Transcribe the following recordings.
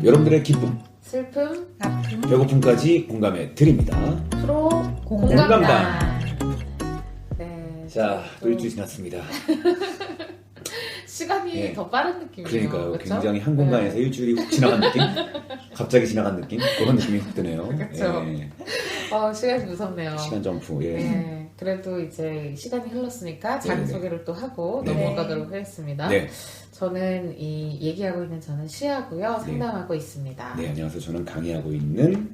여러분들의 기쁨, 슬픔, 아픔, 배고픔까지 공감해 드립니다. 프로 공감단. 네. 자, 또 일주일 지났습니다. 시간이 예. 더 빠른 느낌이에요. 그러니까요. 그쵸? 굉장히 한 공간에서 네. 일주일이 훅 지나간 느낌? 갑자기 지나간 느낌? 그런 느낌이 확 드네요. 그쵸. 예. 시간이 무섭네요. 시간 점프. 예. 네. 그래도 이제 시간이 흘렀으니까 네네네. 자기소개를 또 하고 네네. 넘어가도록 하겠습니다. 네. 저는 얘기하고 있는 저는 시하고요. 상담하고 있습니다. 네, 안녕하세요. 저는 강의하고 있는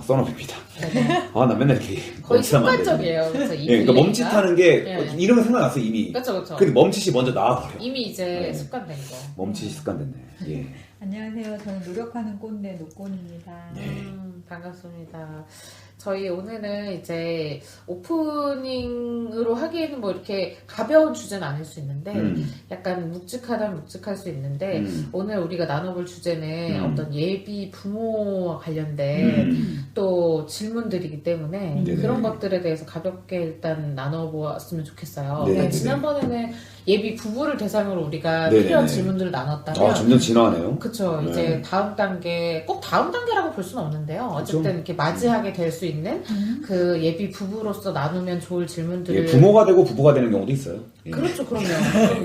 써너입니다. 네네. 나 맨날 이렇게 거의 멈칫하면 안 습관적이에요. 그쵸? 되는데. 예, 그러니까 멈칫하는 게 예. 이름은 생각났어 이미. 그쵸. 근데 멈칫이 먼저 나와버려. 이미 이제 네. 습관된 거. 멈칫이 습관됐네. 예. 안녕하세요. 저는 노력하는 꼰대 노꼰입니다. 네. 반갑습니다. 저희 오늘은 이제 오프닝으로 하기에는 뭐 이렇게 가벼운 주제는 아닐 수 있는데 약간 묵직하다면 묵직할 수 있는데 오늘 우리가 나눠볼 주제는 어떤 예비 부모와 관련된 또 질문들이기 때문에 네네. 그런 것들에 대해서 가볍게 일단 나눠보았으면 좋겠어요. 네네네. 지난번에는 예비 부부를 대상으로 우리가 네네네. 필요한 질문들을 나눴다면 점점 진화하네요. 그쵸. 네. 이제 다음 단계, 꼭 다음 단계라고 볼 수는 없는데요. 어쨌든 그쵸. 이렇게 맞이하게 될 수 있는 그 예비 부부로서 나누면 좋을 질문들을. 예, 부모가 되고 부부가 되는 경우도 있어요. 예. 그렇죠, 그럼요.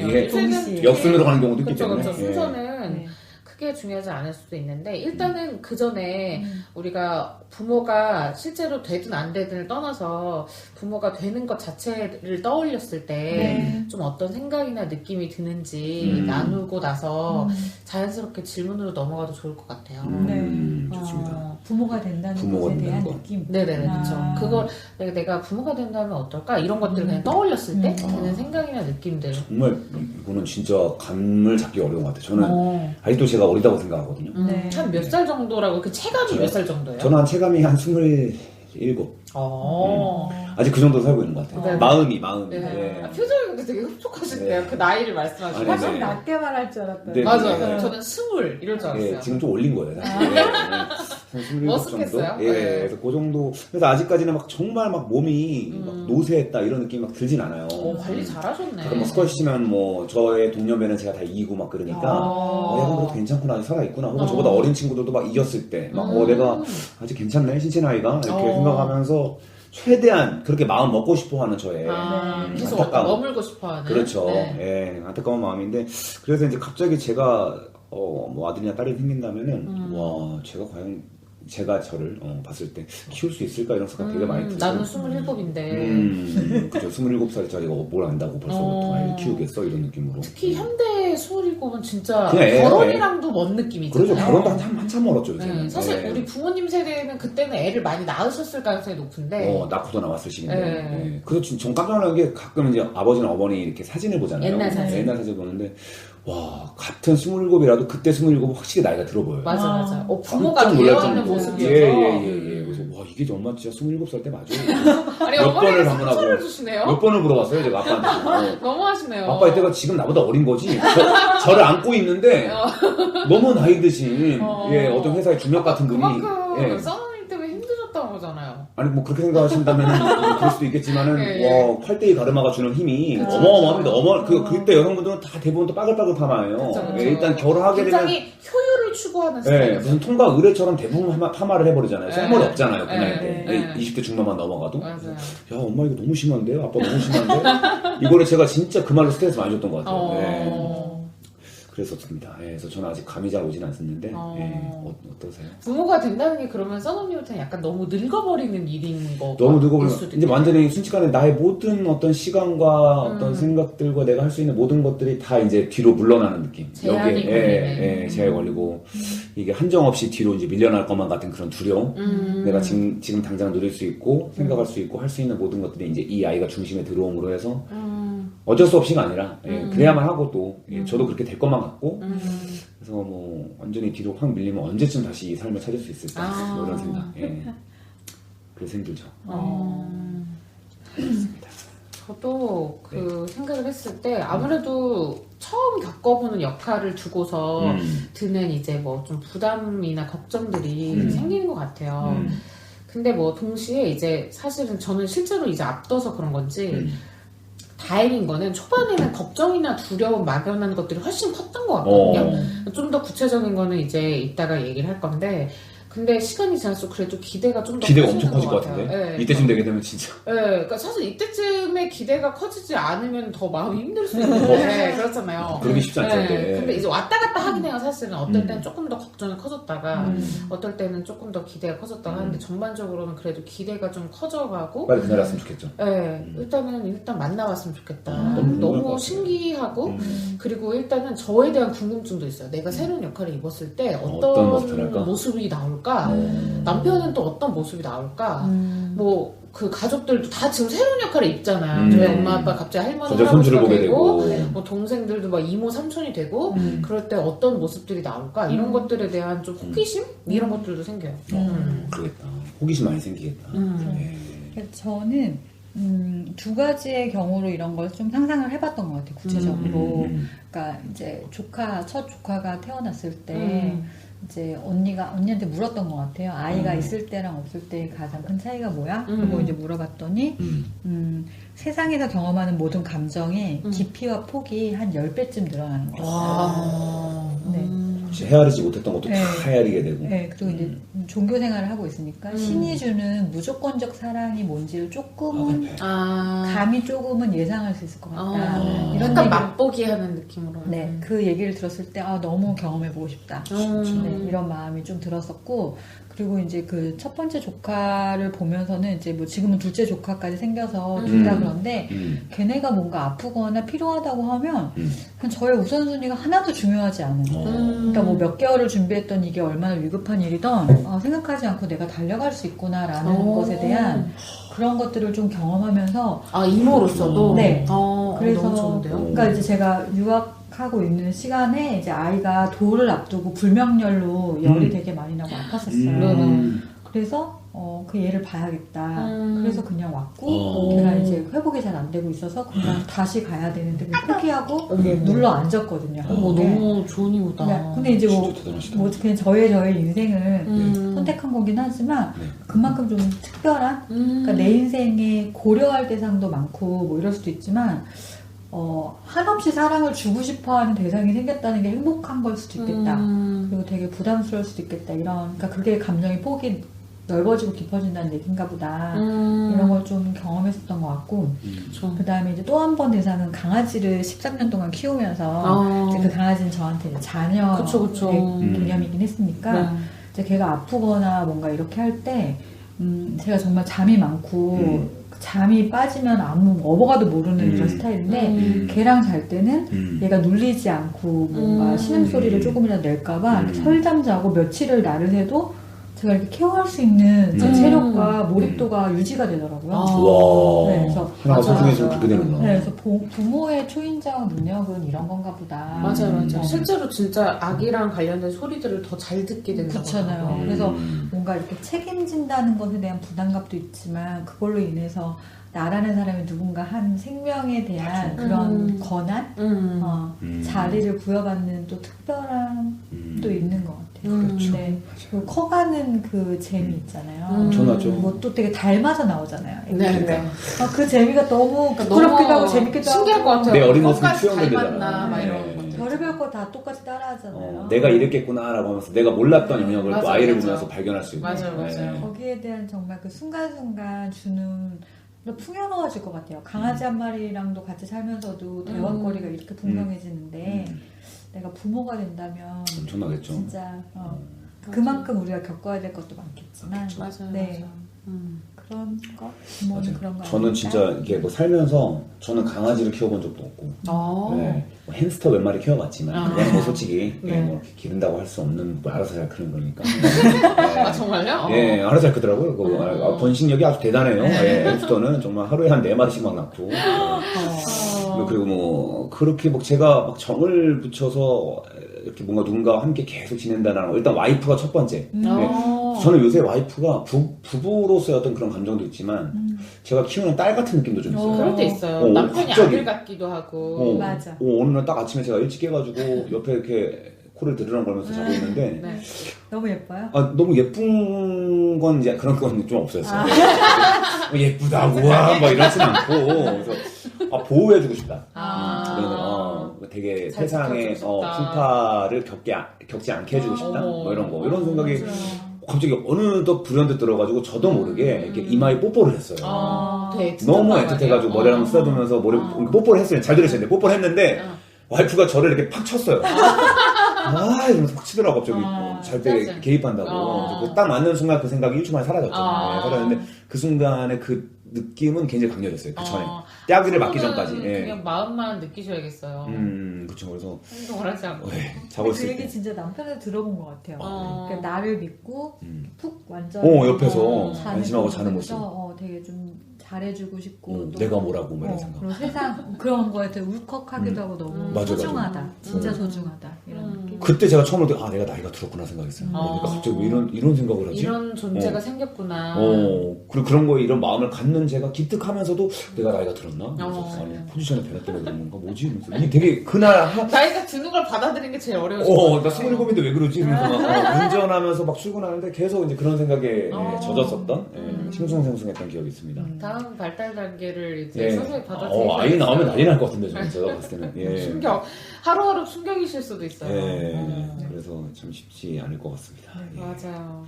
이게 요새는 역순으로 가는 경우도 있기 그쵸, 때문에. 그쵸. 예. 순서는 네. 크게 중요하지 않을 수도 있는데, 일단은 그 전에 우리가 부모가 실제로 되든 안 되든을 떠나서 부모가 되는 것 자체를 떠올렸을 때 좀 어떤 생각이나 느낌이 드는지 나누고 나서 자연스럽게 질문으로 넘어가도 좋을 것 같아요. 좋습니다. 부모가 된다는 부모가 것에 대한 된다는 거. 느낌. 네네네, 아. 그쵸. 그걸 내가 부모가 된다면 어떨까? 이런 것들을 그냥 떠올렸을 때 드는 생각이나 느낌들. 정말 이거는 진짜 감을 잡기 어려운 것 같아요. 저는 아직도 제가 어리다고 생각하거든요. 네. 한 몇 살 정도라고, 그 체감이 몇 살 정도예요? 저는 한 체감이 한 27. 아직 그 정도 살고 있는 것 같아요. 네. 마음이. 네. 예. 표정이 근데 되게 흡족하신데요. 네. 그 나이를 말씀하시고. 아니, 훨씬 네. 낮게 말할 줄 알았더니. 네. 맞아요. 네. 저는 20 이럴 줄 알았어요. 예, 지금 좀 올린 거예요. 사실. 예, 한 27 머쓱했어요? 정도? 예, 네. 그래서 그 정도. 그래서 아직까지는 막 정말 막 몸이 막 노쇠했다 이런 느낌이 막 들진 않아요. 관리 잘하셨네. 그럼 뭐 스쿼시 치면 뭐 저의 동년배는 제가 다 이기고 막 그러니까 야 그래도 괜찮구나 아직 살아있구나 혹은 저보다 어린 친구들도 막 이겼을 때 막 내가 아직 괜찮네 신체 나이가 이렇게 생각하면서 최대한 그렇게 마음 먹고 싶어하는 저의 계속 안타까움. 머물고 싶어하는. 그렇죠. 네. 예, 안타까운 마음인데 그래서 이제 갑자기 제가 뭐 아들이나 딸이 생긴다면은 와 제가 과연 제가 저를 봤을 때 키울 수 있을까 이런 생각 되게 많이 들어요. 나는 27인데. 그죠. 27살짜리가 뭘 안다고 벌써부터 아이를 키우겠어 이런 느낌으로. 특히 현대 27은 진짜 그냥 애예요, 결혼이랑도 먼 느낌이잖아요. 그렇죠. 결혼도 한참 멀었죠 요새는. 네, 사실 예. 우리 부모님 세대는 그때는 애를 많이 낳으셨을 가능성이 높은데 낳고도 나왔을 시기인데. 네. 예. 그래서 전 깜짝 놀란 게 가끔 이제 아버지나 어머니 이렇게 사진을 보잖아요. 옛날 사진. 옛날 사진 보는데 와 같은 27이라도 그때 27은 확실히 나이가 들어 보여요. 맞아. 부모가 깜짝 놀랄 되어있는 정도로. 모습이어서. 예. 그래서 와 이게 엄마 진짜 27살 때 맞아? 아니 몇 어머니가 번을 방문하고 상처를 주시네요. 몇 번을 물어봤어요 제가 아빠한테. 너무하시네요. 아빠 이때가 지금 나보다 어린 거지. 저를 안고 있는데 너무 나이 드신 어떤 회사의 중력 같은 분이 그만큼 써너님 때문에 힘드셨다는 거잖아요. 아니 뭐 그렇게 생각하신다면 그럴 수도 있겠지만은 와 8대2 가르마가 주는 힘이 그쵸, 어마어마합니다. 그때 여성분들은 다 대부분 또 빠글빠글 파마예요. 그쵸. 일단 결혼하게 되면 굉장히 효율을 추구하는 스타일이죠. 무슨 통과 의뢰처럼 대부분 파마를 해버리잖아요. 쌀머리 없잖아요 그 나이 때. 네. 20대 중반만 넘어가도. 맞아요. 야 엄마 이거 너무 심한데요? 아빠 너무 심한데? 이거를 제가 진짜 그 말로 스트레스 많이 줬던 것 같아요. 그랬었습니다. 그래서 저는 아직 감이 잘 오진 않았는데 어떠세요? 부모가 된다는 게 그러면 써너님한테는 약간 너무 늙어버리는 일인 거. 너무 늙어버리면 이제 완전히 순식간에 나의 모든 어떤 시간과 어떤 생각들과 내가 할 수 있는 모든 것들이 다 이제 뒤로 물러나는 느낌. 제한이 걸리네. 제한이 걸리고 이게 한정없이 뒤로 이제 밀려날 것만 같은 그런 두려움. 내가 지금 당장 누릴 수 있고 생각할 수 있고 할 수 있는 모든 것들이 이제 이 아이가 중심에 들어옴으로 해서 어쩔 수 없이가 아니라 그래야만 하고 또 저도 그렇게 될 것만 같고 그래서 뭐 완전히 뒤로 확 밀리면 언제쯤 다시 이 삶을 찾을 수 있을까 뭐 이런 생각. 그래서 힘들죠. 그렇습니다. 저도 그 생각을 했을 때 아무래도 처음 겪어보는 역할을 두고서 드는 이제 뭐 좀 부담이나 걱정들이 생기는 것 같아요. 근데 뭐 동시에 이제 사실은 저는 실제로 이제 앞둬서 그런 건지 다행인 거는 초반에는 걱정이나 두려움, 막연한 것들이 훨씬 컸던 것 같거든요. 좀 더 구체적인 거는 이제 이따가 얘기를 할 건데, 근데 시간이 지날수록 그래도 기대가 좀 더 기대가 엄청 커질 것 같은데? 네, 이때쯤 되게 되면 진짜. 네, 그러니까 사실 이때쯤에 기대가 커지지 않으면 더 마음이 힘들 수 있는데 그렇잖아요. 그러기 쉽지 않죠. 네, 근데 이제 왔다 갔다 하긴 해요. 사실은 어떨 때는 조금 더 걱정이 커졌다가 어떨 때는 조금 더 기대가 커졌다가 하는데 전반적으로는 그래도 기대가 좀 커져가고 빨리 그날 왔으면 좋겠죠. 네, 일단 만나봤으면 좋겠다. 너무 궁금할 것 너무 같아요. 신기하고 그리고 일단은 저에 대한 궁금증도 있어요. 내가 새로운 역할을 입었을 때 어떤 모습을 모습이 나올까? 남편은 또 어떤 모습이 나올까? 뭐 그 가족들도 다 지금 새로운 역할을 입잖아요. 저희 엄마 아빠 갑자기 할머니 갑자기 손주를 할아버지가 보게 되고 되고. 뭐 동생들도 막 이모 삼촌이 되고 그럴 때 어떤 모습들이 나올까? 이런 것들에 대한 좀 호기심 이런 것들도 생겨요. 그러겠다. 호기심 많이 생기겠다. 네. 그래서 저는 두 가지의 경우로 이런 걸 좀 상상을 해봤던 것 같아요. 구체적으로. 그러니까 이제 첫 조카가 태어났을 때 이제 언니한테 물었던 것 같아요. 아이가 있을 때랑 없을 때의 가장 큰 차이가 뭐야? 그리고 이제 물어봤더니 세상에서 경험하는 모든 감정의 깊이와 폭이 한 10배쯤 늘어나는 것 같아요. 네. 혹시 헤아리지 못했던 것도 네. 다 헤아리게 되고. 네, 그리고 이제 종교 생활을 하고 있으니까 신이 주는 무조건적 사랑이 뭔지를 조금은 감이 조금은 예상할 수 있을 것 같다. 이런 약간 얘기를- 맛보기 하는 느낌으로. 네, 그 얘기를 들었을 때 너무 경험해보고 싶다. 네, 이런 마음이 좀 들었었고, 그리고 이제 그 첫 번째 조카를 보면서는 이제 뭐 지금은 둘째 조카까지 생겨서 둘 다 그런데 걔네가 뭔가 아프거나 필요하다고 하면 그냥 저의 우선순위가 하나도 중요하지 않은 거예요. 그러니까 뭐 몇 개월을 준비했던 이게 얼마나 위급한 일이던 생각하지 않고 내가 달려갈 수 있구나라는 것에 대한 그런 것들을 좀 경험하면서 이모로서도 네. 그래서 그래서 너무 좋은데요. 그러니까 이제 제가 유학하고 있는 시간에 이제 아이가 도를 앞두고 불명열로 열이 되게 많이 나고 아팠었어요. 그래서 그 얘를 봐야겠다. 그래서 그냥 왔고 걔가 이제 회복이 잘 안 되고 있어서 그냥 다시 가야 되는데 포기하고 눌러 앉았거든요. 너무 좋은 이유다. 근데 이제 진짜 대단하시다. 뭐 그냥 저의 인생을 선택한 거긴 하지만 그만큼 좀 특별한 그러니까 내 인생에 고려할 대상도 많고 뭐 이럴 수도 있지만 한없이 사랑을 주고 싶어하는 대상이 생겼다는 게 행복한 걸 수도 있겠다. 그리고 되게 부담스러울 수도 있겠다. 그러니까 그게 감정의 폭이 넓어지고 깊어진다는 얘기인가 보다. 이런 걸 좀 경험했었던 것 같고. 그 다음에 이제 또 한 번 대상은 강아지를 13년 동안 키우면서 이제 그 강아지는 저한테 이제 자녀 개념이긴 했으니까 이제 걔가 아프거나 뭔가 이렇게 할 때 제가 정말 잠이 많고 잠이 빠지면 아무 업어가도 모르는 이런 스타일인데 걔랑 잘 때는 얘가 눌리지 않고 뭔가 신음소리를 조금이라도 낼까봐 설잠 자고 며칠을 나를 새도 제가 이렇게 케어할 수 있는 제 체력과 몰입도가 유지가 되더라고요. 와. 네, 그래서 하나가 소중해지면 그렇게 되는구나. 네, 그래서 부모의 초인적 능력은 이런 건가 보다. 맞아요. 실제로 진짜 아기랑 관련된 소리들을 더 잘 듣게 된다고 그렇잖아요. 하더라고요. 그래서 뭔가 이렇게 책임진다는 것에 대한 부담감도 있지만 그걸로 인해서 나라는 사람이 누군가 한 생명에 대한 그런 권한, 자리를 부여받는 또 특별함도 있는 것 같아요. 그렇죠. 네. 그리고 커가는 그 재미 있잖아요. 엄청나죠. 뭐 또 되게 닮아서 나오잖아요. 네. 그 재미가 너무 부끄럽기도 하고 재밌기도 하고 신기할 것 같아요. 내 어린 모습이 끝까지 투영되잖아. 닮았나 막 이런 네. 것들. 별의별 거 다 똑같이 따라하잖아요. 내가 이랬겠구나라고 하면서 내가 몰랐던 영역을 또 맞아, 아이를 맞아. 보면서 발견할 수 있고. 맞아요. 거기에 대한 정말 그 순간순간 주는 풍요로워질 것 같아요. 강아지 한 마리랑도 같이 살면서도 대화거리가 이렇게 분명해지는데 내가 부모가 된다면 엄청나겠죠. 진짜 그만큼 우리가 겪어야 될 것도 많겠지만 맞아요. 네. 그런 거? 부모는 맞아요. 그런 거 저는 아닐까? 진짜 이게 뭐 살면서 저는 강아지를 키워본 적도 없고 네. 뭐 햄스터 몇 마리 키워봤지만 그냥 뭐 솔직히 뭐 이렇게 기른다고 할 수 없는 뭐 알아서 잘 크는 거니까 아 정말요? 예, 알아서 잘 크더라고요. 그거. 번식력이 아주 대단해요. 예, 햄스터는 정말 하루에 한 4마리씩 막 낳고 그리고 뭐 그렇게 막 제가 막 정을 붙여서 이렇게 뭔가 누군가와 함께 계속 지낸다는 일단 와이프가 첫 번째. 네. 저는 요새 와이프가 부부로서의 어떤 그런 감정도 있지만 제가 키우는 딸 같은 느낌도 좀 있어요. 그럴 때 있어요. 남편이 갑자기. 아들 같기도 하고. 맞아. 어느 날 딱 아침에 제가 일찍 깨가지고 옆에 이렇게 코를 드르렁 거리면서 자고 있는데 네. 너무 예뻐요? 너무 예쁜 건 이제 그런 건 좀 없었어요. 예쁘다고 막 이러진 않고 그래서 보호해주고 싶다. 아. 되게 잘 세상의 지켜주고 싶다. 풍파를 겪지 않게 해주고 싶다. 뭐 이런 거. 이런 생각이 맞아요. 갑자기 어느덧 불현듯 들어가지고 저도 모르게 이렇게 이마에 뽀뽀를 했어요. 되게 너무 진짜 애틋해가지고 깜깜하네요. 머리를 한번 쓰다듬으면서 뽀뽀를 했어요. 잘 들으셨는데 뽀뽀를 했는데 와이프가 저를 이렇게 팍 쳤어요. 이러면서 팍 치더라고 갑자기 잘 때 짜증. 개입한다고. 그딱 맞는 순간 그 생각이 1초 만에 사라졌죠. 네, 사라졌는데 그 순간에 그 느낌은 굉장히 강렬했어요. 그 전에 떼아기를 맞기 전까지. 그냥 마음만 느끼셔야겠어요. 그쵸. 그래서 행동을 하지 않고. 자고 그 있을 얘기 때. 진짜 남편한테 들어본 것 같아요. 어. 그러니까 나를 믿고 푹 완전 옆에서 자는 안심하고 자는 모습. 모습. 되게 좀 잘해주고 싶고 또 내가 뭐라고 뭐 이런 생각. 그리고 세상 그런 거에 되게 울컥하기도 하고 너무 맞아, 소중하다. 맞아. 진짜 소중하다. 이런 느낌. 그때 제가 처음으로 내가 나이가 들었구나 생각했어요. 내가 갑자기 왜 이런 생각을 하지? 이런 존재가 생겼구나. 그리고 그런 거에 이런 마음을 갖는 제가 기특하면서도 내가 나이가 들었나? 그래서 아니 포지션의 변화 때문에 그런 건가? 뭐지? 이러면서 이게 되게 그날 나이가 드는 걸 받아들이는 게 제일 어려워요. 나 27인데 왜 그러지? 이러면서 막 운전하면서 막 출근하는데 계속 이제 그런 생각에 젖었었던 싱숭생숭했던 기억이 있습니다. 다음 발달 단계를 이제 서서히 받아들이고 아이 나오면 난리 날 것 같은데 제가 봤을 때는. 예. 충격. 하루하루 충격이실 수도 있어요. 그래서 참 쉽지 않을 것 같습니다. 예. 맞아요.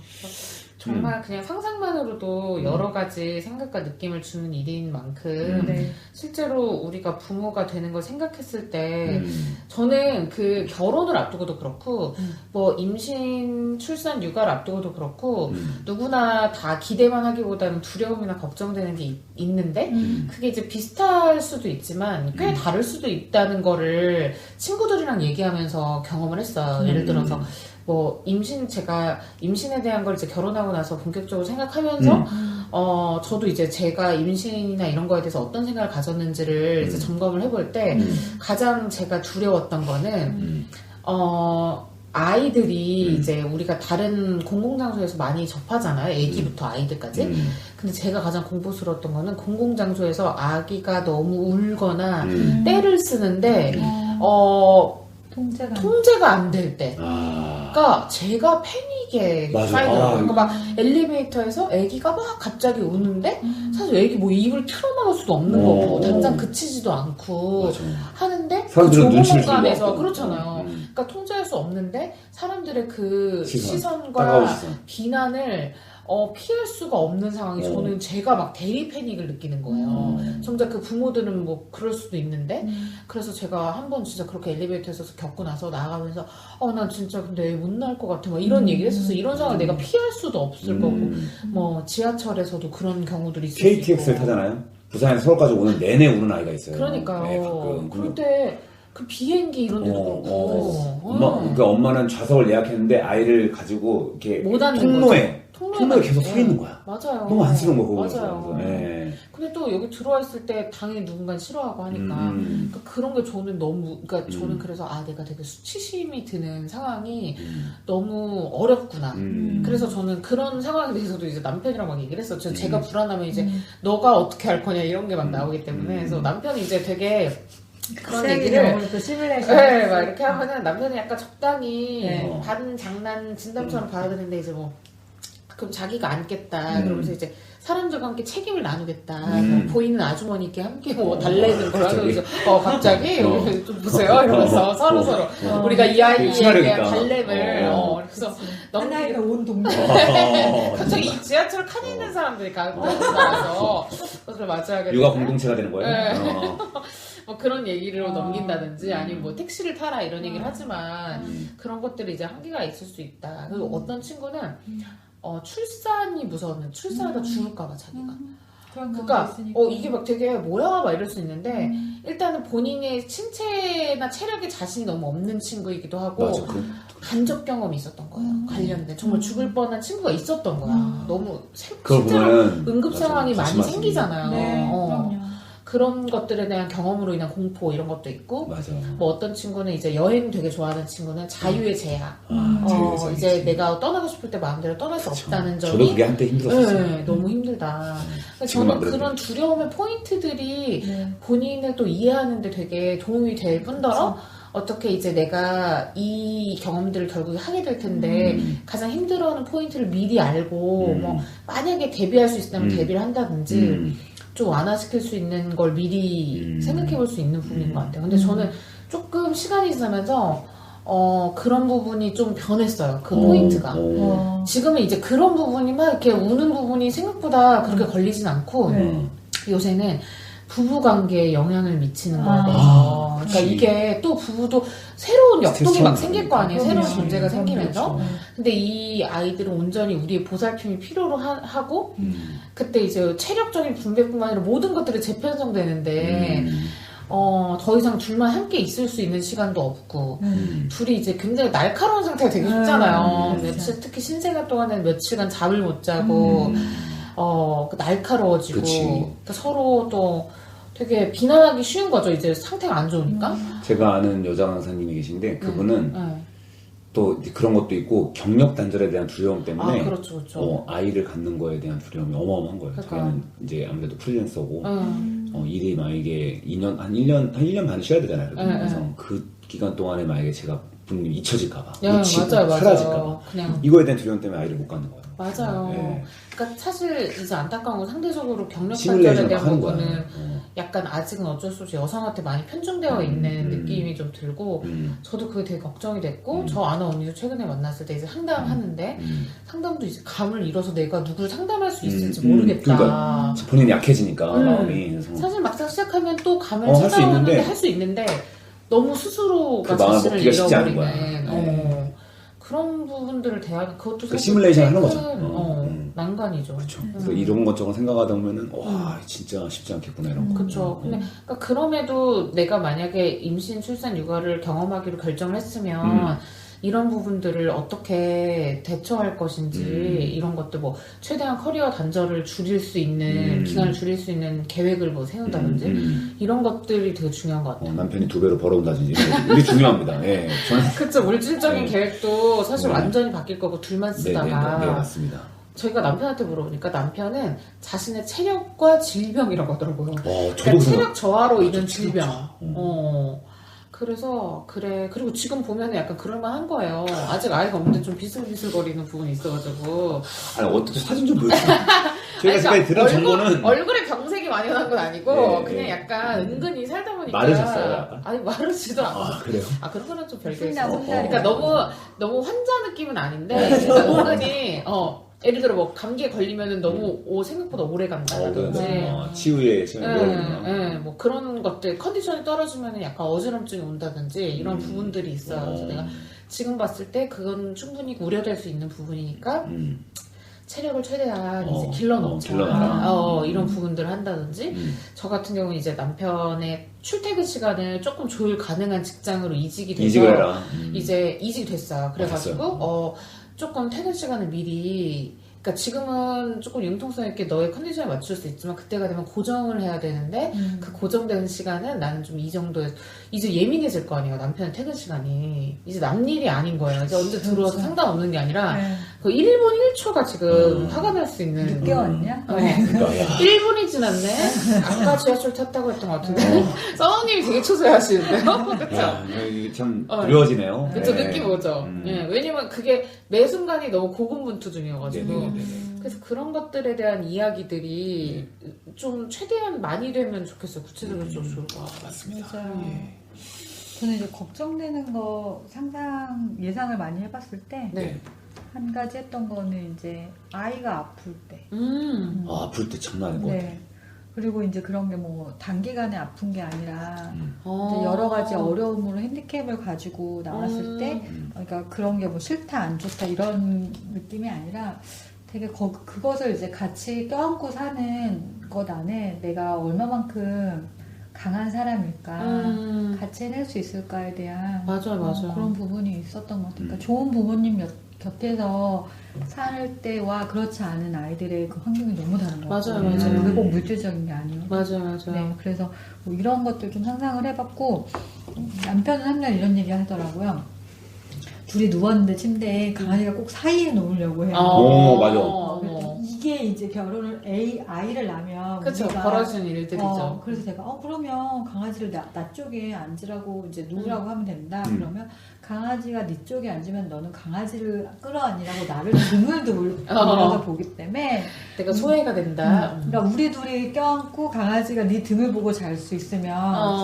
정말 그냥 상상만으로도 여러 가지 생각과 느낌을 주는 일인 만큼 실제로 우리가 부모가 되는 걸 생각했을 때 저는 그 결혼을 앞두고도 그렇고 뭐 임신, 출산, 육아를 앞두고도 그렇고 누구나 다 기대만 하기보다는 두려움이나 걱정되는 게 있는데 그게 이제 비슷할 수도 있지만 꽤 다를 수도 있다는 거를 친구들이랑 얘기하면서 경험을 했어요. 예를 들어서 뭐 제가 임신에 대한 걸 이제 결혼하고 나서 본격적으로 생각하면서 저도 이제 제가 임신이나 이런 거에 대해서 어떤 생각을 가졌는지를 이제 점검을 해볼 때 가장 제가 두려웠던 거는 아이들이 이제 우리가 다른 공공장소에서 많이 접하잖아요. 애기부터 아이들까지. 근데 제가 가장 공포스러웠던 거는 공공장소에서 아기가 너무 울거나 떼를 쓰는데 통제가 안 될 때. 그러니까 제가 패닉에 쌓이더라고요. 그러니까 막 엘리베이터에서 애기가 막 갑자기 우는데 사실 애기 뭐 입을 틀어막을 수도 없는 거고 당장 그치지도 않고 하는데 그 좁은 공간에서 그렇잖아요. 그러니까 통제할 수 없는데 사람들의 그 시선과 비난을 피할 수가 없는 상황이 저는 제가 막 대리 패닉을 느끼는 거예요. 정작 그 부모들은 뭐 그럴 수도 있는데 그래서 제가 한번 진짜 그렇게 엘리베이터에서 겪고 나서 나가면서 난 진짜 근데 못 나올 것 같아 막 이런 얘기를 했었어. 이런 상황을 내가 피할 수도 없을 거고 뭐 지하철에서도 그런 경우들이 있을 수 있고 KTX를 타잖아요. 부산에서 서울까지 오는 내내 우는 아이가 있어요. 그러니까요. 네, 가끔. 그런데 그 비행기 이런 데도 그렇고 그러니까 엄마는 좌석을 예약했는데 아이를 가지고 이렇게 못 앉는 통로에 계속 서 있는 거야. 맞아요. 너무 안쓰러운 거 그거. 맞아요. 근데 또 여기 들어와 있을 때 당연히 누군가 싫어하고 하니까 그러니까 그런 게 저는 너무 그러니까 저는 그래서 내가 되게 수치심이 드는 상황이 너무 어렵구나. 그래서 저는 그런 상황에 대해서도 이제 남편이랑 막 얘기를 했어요. 제가 불안하면 이제 너가 어떻게 할 거냐 이런 게 막 나오기 때문에 그래서 남편이 이제 되게 그런 얘기를 막 이렇게 하면은 남편이 약간 적당히 반 장난 진담처럼 받아들이는데 이제 뭐 그럼 자기가 안겠다 그러면서 이제 사람들과 함께 책임을 나누겠다 뭐 보이는 아주머니께 함께 뭐 달래는 걸 하면서 갑자기 좀 보세요 이러면서 서로 우리가 이 아이에 대한 달램을 그래서 하나의 온 동네 갑자기 이 지하철 칸에 있는 사람들이 가서 그걸 맞춰야겠다 육아 공동체가 되는 거예요. 뭐 그런 얘기로 넘긴다든지 아니면 뭐 택시를 타라 이런 얘기를 하지만 그런 것들이 이제 한계가 있을 수 있다. 그리고 어떤 친구는 출산이 무서우면 출산하다 죽을까봐 자기가. 그러니까 이게 막 되게 뭐야 막 이럴 수 있는데 일단은 본인의 신체나 체력에 자신이 너무 없는 친구이기도 하고 간접 경험이 있었던 거예요. 관련된 정말 죽을 뻔한 친구가 있었던 거야. 너무 실제로 응급 상황이 많이 생기잖아요. 그럼요. 그런 것들에 대한 경험으로 인한 공포 이런 것도 있고 맞아. 뭐 어떤 친구는 이제 여행 되게 좋아하는 친구는 자유의 제약 이제 내가 떠나고 싶을 때 마음대로 떠날 수 없다는 점이 저도 그게 한때 힘들었어요. 네, 너무 힘들다. 저는 그런 두려움의 포인트들이 본인을 또 이해하는 데 되게 도움이 될 뿐더러 어떻게 이제 내가 이 경험들을 결국에 하게 될 텐데 가장 힘들어하는 포인트를 미리 알고 뭐 만약에 대비할 수 있다면 대비를 한다든지 좀 완화시킬 수 있는 걸 미리 생각해 볼 수 있는 부분인 것 같아요. 근데 저는 조금 시간이 지나면서 그런 부분이 좀 변했어요. 그 포인트가. 지금은 이제 그런 부분이 막 이렇게 우는 부분이 생각보다 그렇게 걸리진 않고, 요새는 부부관계에 영향을 미치는 거에 대해서. 그러니까 이게 또 부부도 새로운 역동이 막 생길 거 아니에요. 새로운 존재가 생기면서. 근데 이 아이들은 온전히 우리의 보살핌이 필요로 하고, 그때 이제 체력적인 분배뿐만 아니라 모든 것들이 재편성되는데, 더 이상 둘만 함께 있을 수 있는 시간도 없고, 둘이 이제 굉장히 날카로운 상태가 되게 쉽잖아요. 며칠, 특히 신생아 동안에는 며칠간 잠을 못 자고, 날카로워지고, 그러니까 서로 또 되게 비난하기 쉬운 거죠. 이제 상태가 안 좋으니까. 제가 아는 여자 강사님이 계신데, 그분은 또 이제 그런 것도 있고, 경력 단절에 대한 두려움 때문에, 그렇죠, 그렇죠. 아이를 갖는 거에 대한 두려움이 어마어마한 거예요. 자기는 이제 아무래도 프리랜서고, 일이 만약에 한 1년 반 쉬어야 되잖아요. 그래서 그 기간 동안에 만약에 제가 부모님 잊혀질까봐, 놓치고, 사라질까봐. 이거에 대한 두려움 때문에 아이를 못 갖는 거예요. 맞아요. 네. 그러니까 사실 이제 안타까운 건 상대적으로 경력 시뮬레이션 단절에 대한 하는 부분은 거야. 약간 아직은 어쩔 수 없이 여성한테 많이 편중되어 있는 느낌이 좀 들고, 저도 그게 되게 걱정이 됐고, 저 아는 언니도 최근에 만났을 때 이제 상담하는데, 상담도 이제 감을 잃어서 내가 누굴 상담할 수 있을지 모르겠다. 그러니까 본인이 약해지니까 마음이. 그래서. 사실 막상 시작하면 또 감을 할 수 찾아오는데 있는데, 할 수 있는데 너무 스스로가 그 마음을 자신을 먹기가 쉽지 않은 잃어버리는 거야. 그런 부분들을 대하는 그것도 그 사실 시뮬레이션 하는 큰, 거죠. 난관이죠. 그렇죠. 그래서 이런 것저것 생각하다 보면은 와 진짜 쉽지 않겠구나 이런 거. 그렇죠. 근데 그러니까 그럼에도 내가 만약에 임신, 출산, 육아를 경험하기로 결정을 했으면 이런 부분들을 어떻게 대처할 것인지 이런 것들 뭐 최대한 커리어 단절을 줄일 수 있는 기간을 줄일 수 있는 계획을 뭐 세운다든지 이런 것들이 되게 중요한 것 같아요. 남편이 2배로 벌어온다든지 이게 중요합니다. 예, 저는 그쵸. 물질적인 계획도 사실 완전히 바뀔 거고 둘만 쓰다가 네, 맞습니다. 저희가 남편한테 물어보니까 남편은 자신의 체력과 질병이라고 하더라고요. 저도 그러니까 체력 저하로 인한 질병. 그래서 그래. 그리고 지금 보면 약간 그럴만한 거예요. 아직 아이가 없는데 좀 비슬비슬거리는 부분이 있어가지고. 아니 어떻게 사진 좀 보여주세요. 저희가 지금까지 들은 정보는 얼굴에 병색이 많이 난 건 아니고 그냥 네. 약간 은근히 살다 보니까 마르셨어요, 약간? 아니 마르지도 않고. 그래요? 그런 거는 좀 별개 혼자, 있어. 혼자 그러니까 너무 환자 느낌은 아닌데 그러니까 은근히 예를 들어 뭐 감기에 걸리면은 너무 생각보다 오래 간다든지 치유에 오래 뭐 그런 것들 컨디션이 떨어지면 약간 어지럼증이 온다든지 이런 부분들이 있어요. 그래서 내가 지금 봤을 때 그건 충분히 우려될 수 있는 부분이니까 체력을 최대한 이제 길러놓자 이런 부분들을 한다든지 저그 같은 경우는 이제 남편의 출퇴근 시간을 조금 조율 가능한 직장으로 이직이 돼서 이직을 해라. 이제 이직이 됐어요. 그래가지고 조금 퇴근 시간을 미리 그러니까 지금은 조금 융통성 있게 너의 컨디션에 맞출 수 있지만 그때가 되면 고정을 해야 되는데 그 고정되는 시간은 나는 좀 이 정도에 이제 예민해질 거 아니에요. 남편의 퇴근 시간이 이제 남일이 아닌 거예요. 이제 언제 들어와서 상관없는 게 아니라 그 1분 1초가 지금 화가 날 수 있는 늦게 왔냐? 1분이 지났네. 아까 지하철 탔다고 했던 것 같은데 써우님이 되게 초조해하시는데요. 그렇죠? 이게 참 두려워지네요. 그쵸, 느낌 오죠. 왜냐면 그게 매 순간이 너무 고군분투 중이어가지고. 그래서 그런 것들에 대한 이야기들이 좀 최대한 많이 되면 좋겠어요. 구체적으로 좀 좋을 것 같아요. 맞습니다. 맞아요. 저는 이제 걱정되는 거 예상을 많이 해봤을 때 한 가지 했던 거는 이제 아이가 아플 때. 아플 때 장난 아닌 것 같아요. 그리고 이제 그런 게 뭐 단기간에 아픈 게 아니라 이제 여러 가지 어려움으로 핸디캡을 가지고 나왔을 때 그러니까 그런 게 뭐 싫다 안 좋다 이런 느낌이 아니라 되게 그것을 이제 같이 껴안고 사는 것 안에 내가 얼마만큼 강한 사람일까 같이 해낼 수 있을까에 대한 맞아요. 그런 부분이 있었던 것 같아요. 그러니까 좋은 부모님 곁에서 살 때와 그렇지 않은 아이들의 그 환경이 너무 다른 것 같아요. 맞아요. 그게 꼭 물질적인 게 아니에요. 맞아요. 네, 그래서 뭐 이런 것들 좀 상상을 해봤고 남편은 한날 이런 얘기 하더라고요. 둘이 누웠는데 침대에 강아지가 꼭 사이에 놓으려고 해요. 맞아. 이게 이제 결혼을 아이를 낳으면 그쵸, 우리가 벌어지는 일들이죠. 그래서 제가 그러면 강아지를 나 쪽에 앉으라고 이제 누우라고 하면 된다. 그러면 강아지가 네 쪽에 앉으면 너는 강아지를 끌어안으라고 나를 등을 돌려서 보기 때문에 내가 소외가 된다. 그러니까 우리 둘이 껴안고 강아지가 네 등을 보고 잘 수 있으면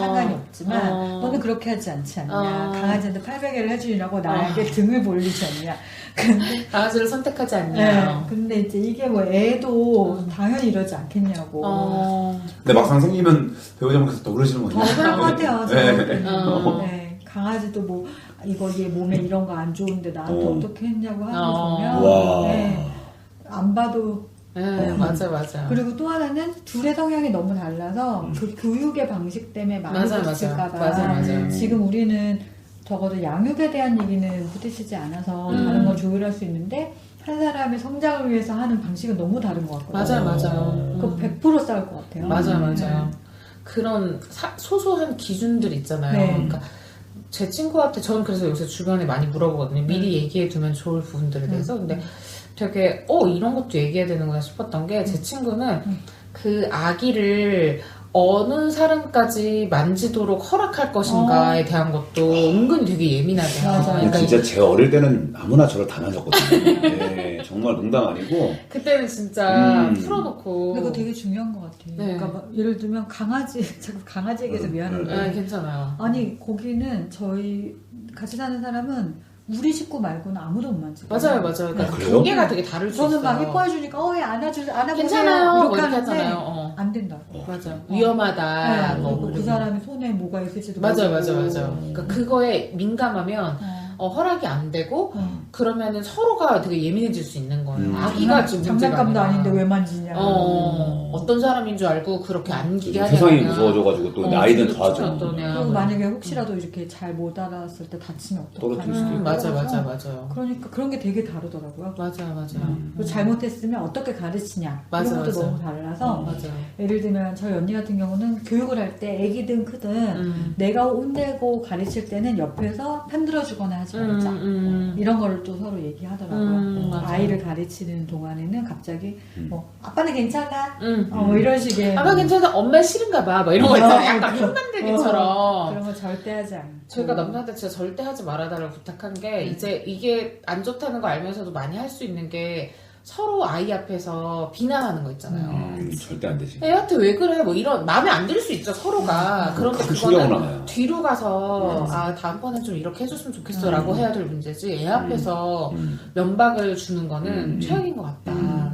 상관이 없지만 너는 그렇게 하지 않지 않냐. 강아지한테 팔베개를 해주려고 나에게 등을 볼리지 않냐. 근데 강아지를 선택하지 않냐. 네, 근데 이제 이게 뭐 애도 당연히 이러지 않겠냐고. 근데 막상 생기면 배우자분께서 더 그러시는 거예요. 그럴 것 같아요. 네. 네. 강아지도 뭐 이거 얘 몸에 이런 거 안 좋은데 나한테 어떻게 했냐고 하는 거 보면 와. 네, 안 봐도 네, 맞아. 그리고 또 하나는 둘의 성향이 너무 달라서 그 교육의 방식 때문에 많이 부딪힐까봐 맞아. 지금 우리는 적어도 양육에 대한 얘기는 부딪히지 않아서 다른 걸 조율할 수 있는데 한 사람의 성장을 위해서 하는 방식은 너무 다른 것 같거든요. 맞아요. 그거 100% 싸울 것 같아요. 맞아요. 그런 소소한 기준들 있잖아요. 네. 그러니까 제 친구한테 저는 그래서 요새 주변에 많이 물어보거든요. 미리 얘기해 두면 좋을 부분들에 대해서. 근데 되게 이런 것도 얘기해야 되는구나 싶었던 게 제 친구는 그 아기를 어느 사람까지 만지도록 허락할 것인가에 대한 것도 은근히 되게 예민하대요. 맞아요. 그러니까 진짜 제가 어릴 때는 아무나 저를 다 만졌거든요. 네, 정말 농담 아니고. 그때는 진짜 풀어놓고. 그리고 되게 중요한 것 같아요. 네. 그러니까 막 예를 들면 자꾸 강아지 얘기해서 미안한데. 네, 괜찮아요. 아니 거기는 저희 같이 사는 사람은 우리 식구 말고는 아무도 못 만지고. 맞아요. 그러니까 그래요? 경계가 되게 다를 수 있어요. 저는 막 예뻐해주니까 얘 안아보세요. 괜찮아요. 뭐 이렇게 이렇게 하는데 하잖아요. 안 된다. 맞아. 위험하다. 네, 뭐 그리고 그 사람이 손에 뭐가 있을지도 맞아요. 모르고. 그러니까 그거에 민감하면 허락이 안 되고 그러면은 서로가 되게 예민해질 수 있는 거예요. 아기가 지금 장난감도 아닌데 왜 만지냐. 어떤 사람인 줄 알고 그렇게 안기게 하냐. 세상이 무서워져가지고 또 아이는 더 하죠. 그리고 만약에 혹시라도 이렇게 잘 못 알았을 때 다치면 떨어질 수도 있고. 맞아요. 그러니까 그런 게 되게 다르더라고요. 맞아요. 그리고 잘못했으면 어떻게 가르치냐. 맞아, 이런 것도 맞아. 너무 달라서 맞아요. 예를 들면 저희 언니 같은 경우는 교육을 할 때 애기든 크든 내가 혼내고 가르칠 때는 옆에서 편들어주거나 하지 말자. 이런 거를 또 서로 얘기하더라고요. 아이를 가르치는 동안에는 갑자기 뭐 아빠는 괜찮아? 뭐 이런 식의 아빠 괜찮아? 엄마 싫은가 봐. 뭐 이런 거 있잖아요. 약간 편만들기처럼. 그런 거 절대 하지 않고. 저희가 남자한테 진짜 절대 하지 말아달라고 부탁한 게 이제 이게 안 좋다는 거 알면서도 많이 할 수 있는 게 서로 아이 앞에서 비난하는 거 있잖아요. 절대 안 되지. 애한테 왜 그래? 뭐 이런 마음에 안 들 수 있죠 서로가. 그런데 신경을 그거는 나요. 뒤로 가서 다음번엔 좀 이렇게 해줬으면 좋겠어라고 해야 될 문제지. 애 앞에서 면박을 주는 거는 최악인 것 같다.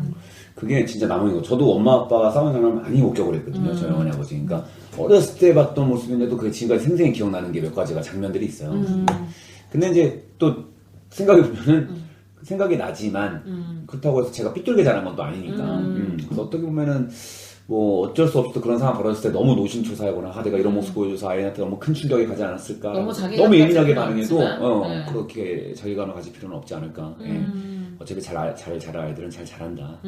그게 진짜 남은 거. 저도 엄마 아빠가 싸우는 장면을 많이 목격을 했거든요. 저희 어머니 아버지. 그러니까 어렸을 때 봤던 모습인데도 그게 지금까지 생생히 기억나는 게 몇 가지가 장면들이 있어요. 근데 이제 또 생각해보면은 생각이 나지만 그렇다고 해서 제가 삐뚤게 자란 건 또 아니니까. 그래서 어떻게 보면은 뭐 어쩔 수 없이 또 그런 상황 벌어졌을 때 너무 노심초사하거나 내가 이런 모습 보여줘서 아이한테 너무 큰 충격이 가지 않았을까. 너무 예민하게 반응해도 그렇게 자기감을 가질 필요는 없지 않을까. 어차피 잘 아이들은 잘 자란다.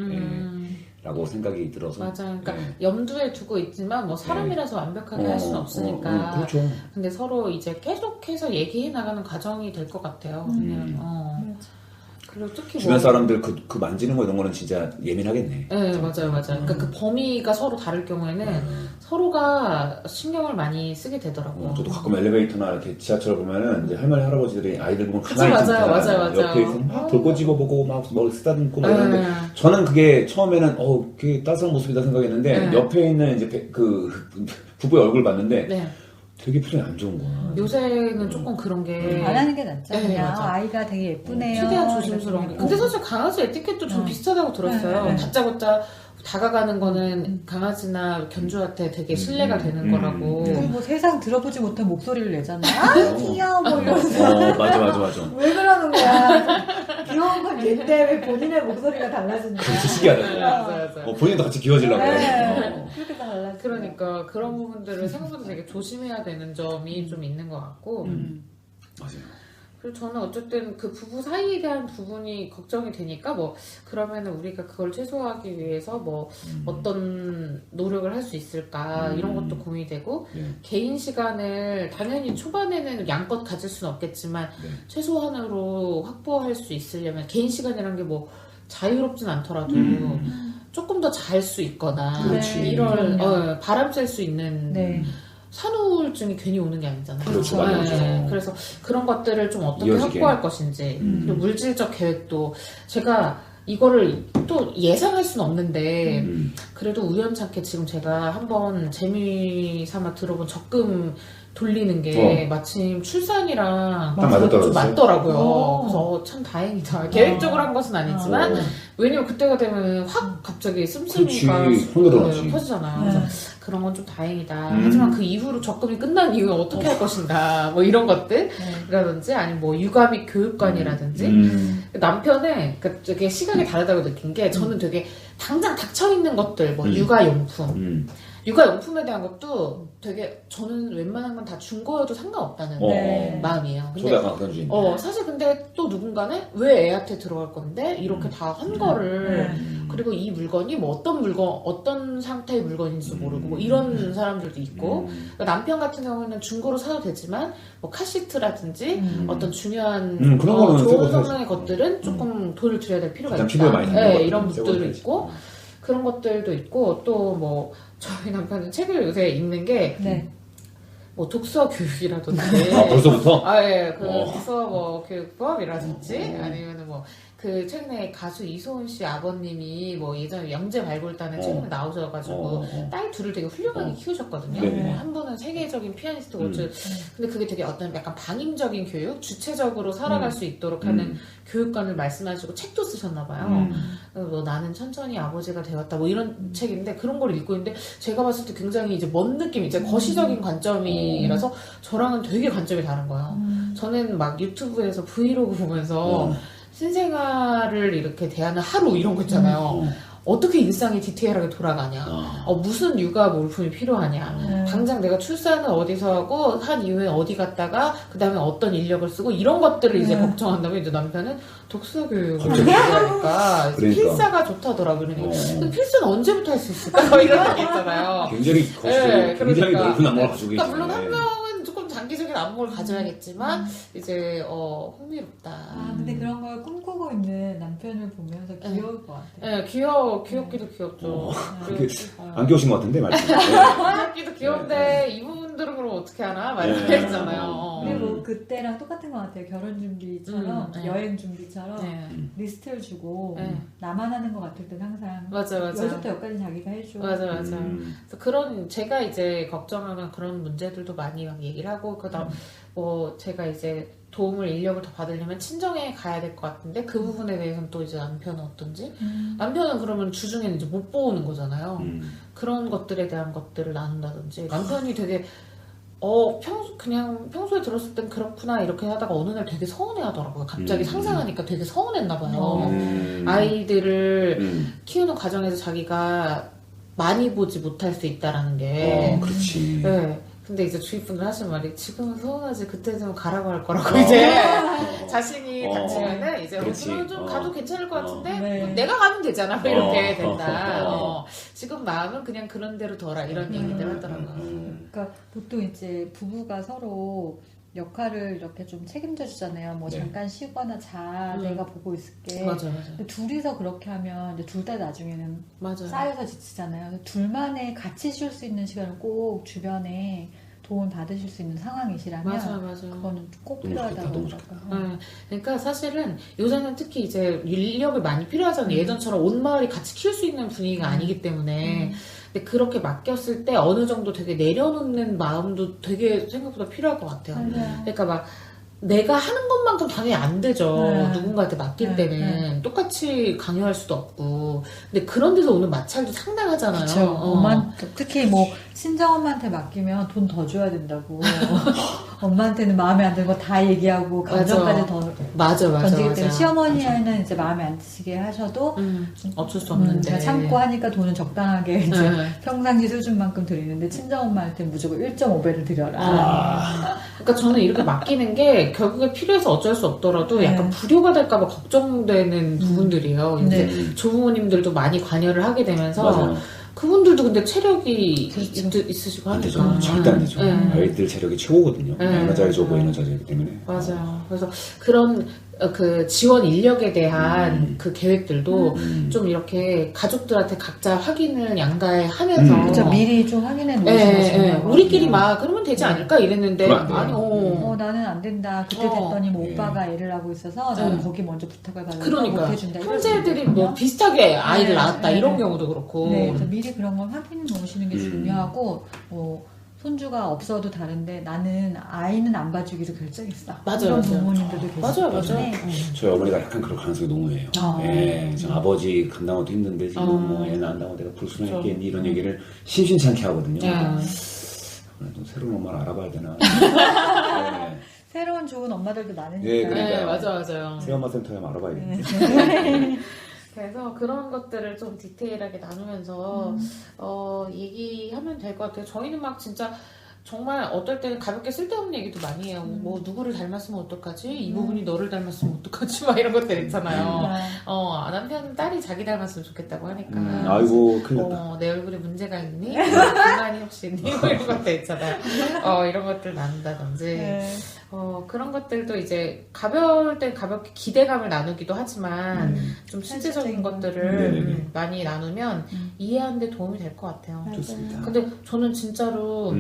라고 생각이 들어서. 맞아요. 그러니까 염두에 두고 있지만 뭐 사람이라서 완벽하게 할 수는 없으니까. 그렇죠. 근데 서로 이제 계속해서 얘기해 나가는 과정이 될 것 같아요. 그냥. 그리고 특히 주변 사람들 그 만지는 거 이런 거는 진짜 예민하겠네. 네, 맞아요. 그러니까 그 범위가 서로 다를 경우에는 서로가 신경을 많이 쓰게 되더라고요. 저도 가끔 엘리베이터나 이렇게 지하철 보면은 이제 할머니 할아버지들이 아이들 보면 가만히 맞아요. 옆에 있으면 막 볼 거 집어보고 막 머리 쓰다듬고 막 이러는데 저는 그게 처음에는 그게 따스한 모습이다 생각했는데 옆에 있는 이제 그 부부의 얼굴 봤는데. 되게 표정이 안 좋은 거야. 요새는 조금 그런 게 안 하는 게 낫죠. 네, 그냥 맞아. 아이가 되게 예쁘네요. 최대한 조심스러운 게. 근데 사실 강아지 에티켓도 좀 비슷하다고 들었어요. 다짜고짜 다가가는 거는 강아지나 견주한테 되게 신뢰가 되는 거라고. 그리고 뭐 세상 들어보지 못한 목소리를 내잖아요. 아 귀여워 뭐 이러면서. 맞아. 왜 그러는 거야? 귀여운 건 얘인데 왜 본인의 목소리가 달라지는 거야? 그렇지 신기하다. 맞아. 본인도 같이 귀여워지려고. 그렇게 달라지. 그러니까 그런 부분들을 생각보다 되게 조심해야 되는 점이 좀 있는 것 같고. 맞아요. 그리고 저는 어쨌든 그 부부 사이에 대한 부분이 걱정이 되니까 뭐 그러면은 우리가 그걸 최소화하기 위해서 뭐 어떤 노력을 할 수 있을까 이런 것도 고민이 되고 개인 시간을 당연히 초반에는 양껏 가질 수는 없겠지만 최소한으로 확보할 수 있으려면 개인 시간이란 게 뭐 자유롭진 않더라도 조금 더 잘 수 있거나 이런 바람 쐴 수 있는 산후우울증이 괜히 오는 게 아니잖아요. 그렇죠, 맞아요. 그래서 그런 것들을 좀 어떻게 이어지게. 확보할 것인지, 그리고 물질적 계획도 제가 이거를 또 예상할 수는 없는데 그래도 우연찮게 지금 제가 한번 재미삼아 들어본 적금 돌리는 게 마침 출산이랑 딱 맞아떨어졌어요? 좀 맞더라고요. 오. 그래서 참 다행이다. 계획적으로 한 것은 아니지만 왜냐면 그때가 되면 확 갑자기 씀씀이가 그렇지. 힘들어하지. 퍼지잖아요. 네. 그래서 그런 건 좀 다행이다. 하지만 그 이후로 적금이 끝난 이후에 어떻게 할 것인가 뭐 이런 것들이라든지 아니면 뭐 육아 및 교육관이라든지 남편의 되게 시각이 다르다고 느낀 게 저는 되게 당장 닥쳐있는 것들 뭐 육아용품 육아용품에 대한 것도 되게 저는 웬만한 건 다 중고여도 상관없다는 네. 마음이에요. 저도 약간 그런 주의. 사실 근데 또 누군가는 왜 애한테 들어갈 건데 이렇게 다 한 거를 그리고 이 물건이 뭐 어떤 상태의 물건인지도 모르고 뭐 이런 사람들도 있고 그러니까 남편 같은 경우에는 중고로 사도 되지만 뭐 카시트라든지 어떤 중요한 그런 거는 좋은 새거 성능의 것들은 조금 돈을 들여야 될 필요가 가장 필요에 있다. 많이 드는 네, 거 이런 같아요. 것들도 새거 있고 그런 것들도 있고 또 뭐 저희 남편은 책을 요새 읽는 게 네. 뭐 독서 교육이라든지 벌써부터? 예, 그 독서 뭐 교육법이라든지 아니면은 뭐 그 최근에 가수 이소은 씨 아버님이 뭐 예전에 영재 발굴단에 최근에 나오셔가지고 딸 둘을 되게 훌륭하게 키우셨거든요. 네네. 한 분은 세계적인 피아니스트고 근데 그게 되게 어떤 약간 방임적인 교육, 주체적으로 살아갈 수 있도록 하는 교육관을 말씀하시고 책도 쓰셨나봐요. 뭐 나는 천천히 아버지가 되었다 뭐 이런 책인데 그런 걸 읽고 있는데 제가 봤을 때 굉장히 이제 먼 느낌, 이제 거시적인 관점이라서 저랑은 되게 관점이 다른 거예요. 저는 막 유튜브에서 브이로그 보면서 신생아를 이렇게 대하는 하루 이런 거 있잖아요. 어떻게 일상이 디테일하게 돌아가냐. 무슨 육아 물품이 필요하냐. 당장 내가 출산을 어디서 하고 한 이후에 어디 갔다가 그 다음에 어떤 인력을 쓰고 이런 것들을 이제 걱정한다면 이제 남편은 독서 교육을 하니까 필사가 좋다더라고요. 그러니까 필사는 언제부터 할 수 있을까? 뭐 이런 게 있잖아요. 굉장히 거시적이고 굉장히 넓은 안목을 가지고 계시네. 물론 한 명은 조금 장기적인 안목을 가져야겠지만 이제 흥미롭다. 근데 그런 걸 꿈꾸고 있는 남편을 보면서 귀여울 것 같아요. 네, 귀엽기도 귀엽죠. 안 귀여우신 것 같은데 말씀. 귀엽기도 귀여운데 이 부분들은 그럼 어떻게 하나? 막 이렇게 했잖아요. 그리고 그때랑 똑같은 것 같아요. 결혼 준비처럼 여행 준비처럼 리스트를 주고 나만 하는 것 같을 땐 항상 맞아. 여기서부터 여기까지 자기가 해줘. 맞아. 그래서 그런 제가 이제 걱정하는 그런 문제들도 많이 막 얘기를 하고 그다음 뭐 제가 이제 도움을 인력을 더 받으려면 친정에 가야 될 것 같은데 그 부분에 대해서는 또 이제 남편은 어떤지 남편은 그러면 주중에는 이제 못 보는 거잖아요. 그런 것들에 대한 것들을 나눈다든지 남편이 되게 평소에 들었을 땐 그렇구나 이렇게 하다가 어느 날 되게 서운해 하더라고요. 갑자기 상상하니까 되게 서운했나 봐요. 아이들을 키우는 과정에서 자기가 많이 보지 못할 수 있다라는 게. 그렇지. 네. 근데 이제 주위 분들 하시는 말이 지금은 서운하지 그때 되면 가라고 할 거라고 이제 자신이 닥치면은 이제 오늘은 좀 가도 괜찮을 것 같은데 뭐 내가 가면 되잖아 뭐 이렇게 된다. 지금 마음은 그냥 그런 대로 둬라 이런 얘기들 하더라고요. 그러니까 보통 이제 부부가 서로 역할을 이렇게 좀 책임져 주잖아요. 뭐 잠깐 쉬거나 자, 내가 보고 있을게. 맞아. 근데 둘이서 그렇게 하면 이제 둘 다 나중에는 맞아. 쌓여서 지치잖아요. 그래서 둘만의 같이 쉴 수 있는 시간을 꼭 주변에 도움을 받으실 수 있는 상황이시라면 맞아. 그거는 꼭 필요하다고 생각해요. 그러니까 사실은 요새는 특히 이제 인력을 많이 필요하잖아요. 예전처럼 온 마을이 같이 키울 수 있는 분위기가 아니기 때문에 근데 그렇게 맡겼을 때 어느 정도 되게 내려놓는 마음도 되게 생각보다 필요할 것 같아요. 그러니까 막 내가 하는 것만큼 당연히 안 되죠. 누군가한테 맡길 때는 똑같이 강요할 수도 없고. 근데 그런 데서 오는 마찰도 상당하잖아요. 그렇죠. 특히 뭐 친정엄마한테 맡기면 돈 더 줘야 된다고. 엄마한테는 마음에 안 드는 거 다 얘기하고 감정까지 더 던지기 때문에 시어머니는 이제 마음에 안 드시게 하셔도 어쩔 수 없는데 참고 하니까 돈은 적당하게 이제 평상시 수준만큼 드리는데 친정엄마한테 무조건 1.5배를 드려라. 그러니까 저는 이렇게 맡기는 게 결국에 필요해서 어쩔 수 없더라도 약간 불효가 될까봐 걱정되는 부분들이에요. 이제 조부모님들도 많이 관여를 하게 되면서 그분들도 근데 체력이 있으시고 안 하니까. 되죠. 절대 안 되죠. 아이들 체력이 최고거든요. 에너자이저고 에너자이저이기 때문에. 맞아요. 그래서 그런 그 지원 인력에 대한 그 계획들도 좀 이렇게 가족들한테 각자 확인을 양가에 하면서 그렇죠. 미리 좀 확인해 놓으시는 거 중요해요. 우리끼리 막 그러면 되지 않을까 이랬는데 아니 나는 안 된다. 그때 됐더니 뭐 오빠가 애를 낳고 있어서 나는 거기 먼저 부탁을 받아서 그러니까 못해준다. 형제들이 뭐 비슷하게 아이를 낳았다 이런 경우도 그렇고 네, 그래서 미리 그런 걸 확인해 놓으시는 게 중요하고 손주가 없어도 다른데 나는 아이는 안 봐주기로 결정했어. 맞아요, 이런 맞아요. 부모님들도 계시기 맞아요. 때문에 저희 어머니가 약간 그럴 가능성이 농후해요. 저 아버지 감당하기도 힘든데 지금 뭐 애 낳는다고 내가 불순하게 이런 얘기를 심심치 않게 하거든요. 좀 새로운 엄마를 알아봐야 되나. 네. 새로운 좋은 엄마들도 많으니까. 네, 그러니까요. 맞아요. 새엄마 센터에 한번 알아봐야겠네. 그래서 그런 것들을 좀 디테일하게 나누면서 얘기하면 될 것 같아요. 저희는 막 진짜 정말 어떨 때는 가볍게 쓸데없는 얘기도 많이 해요. 뭐 누구를 닮았으면 어떡하지? 이 부분이 너를 닮았으면 어떡하지? 막 이런 것들 있잖아요. 남편 딸이 자기 닮았으면 좋겠다고 하니까. 아이고 큰일 났다. 내 얼굴에 문제가 있니? 불만이 혹시 있니? 뭐 이런 것들 있잖아요. 이런 것들 나눈다든지. 그런 것들도 이제 가벼울 땐 가볍게 기대감을 나누기도 하지만 좀 실제적인 것들을 많이 나누면 이해하는 데 도움이 될 것 같아요. 좋습니다. 근데 저는 진짜로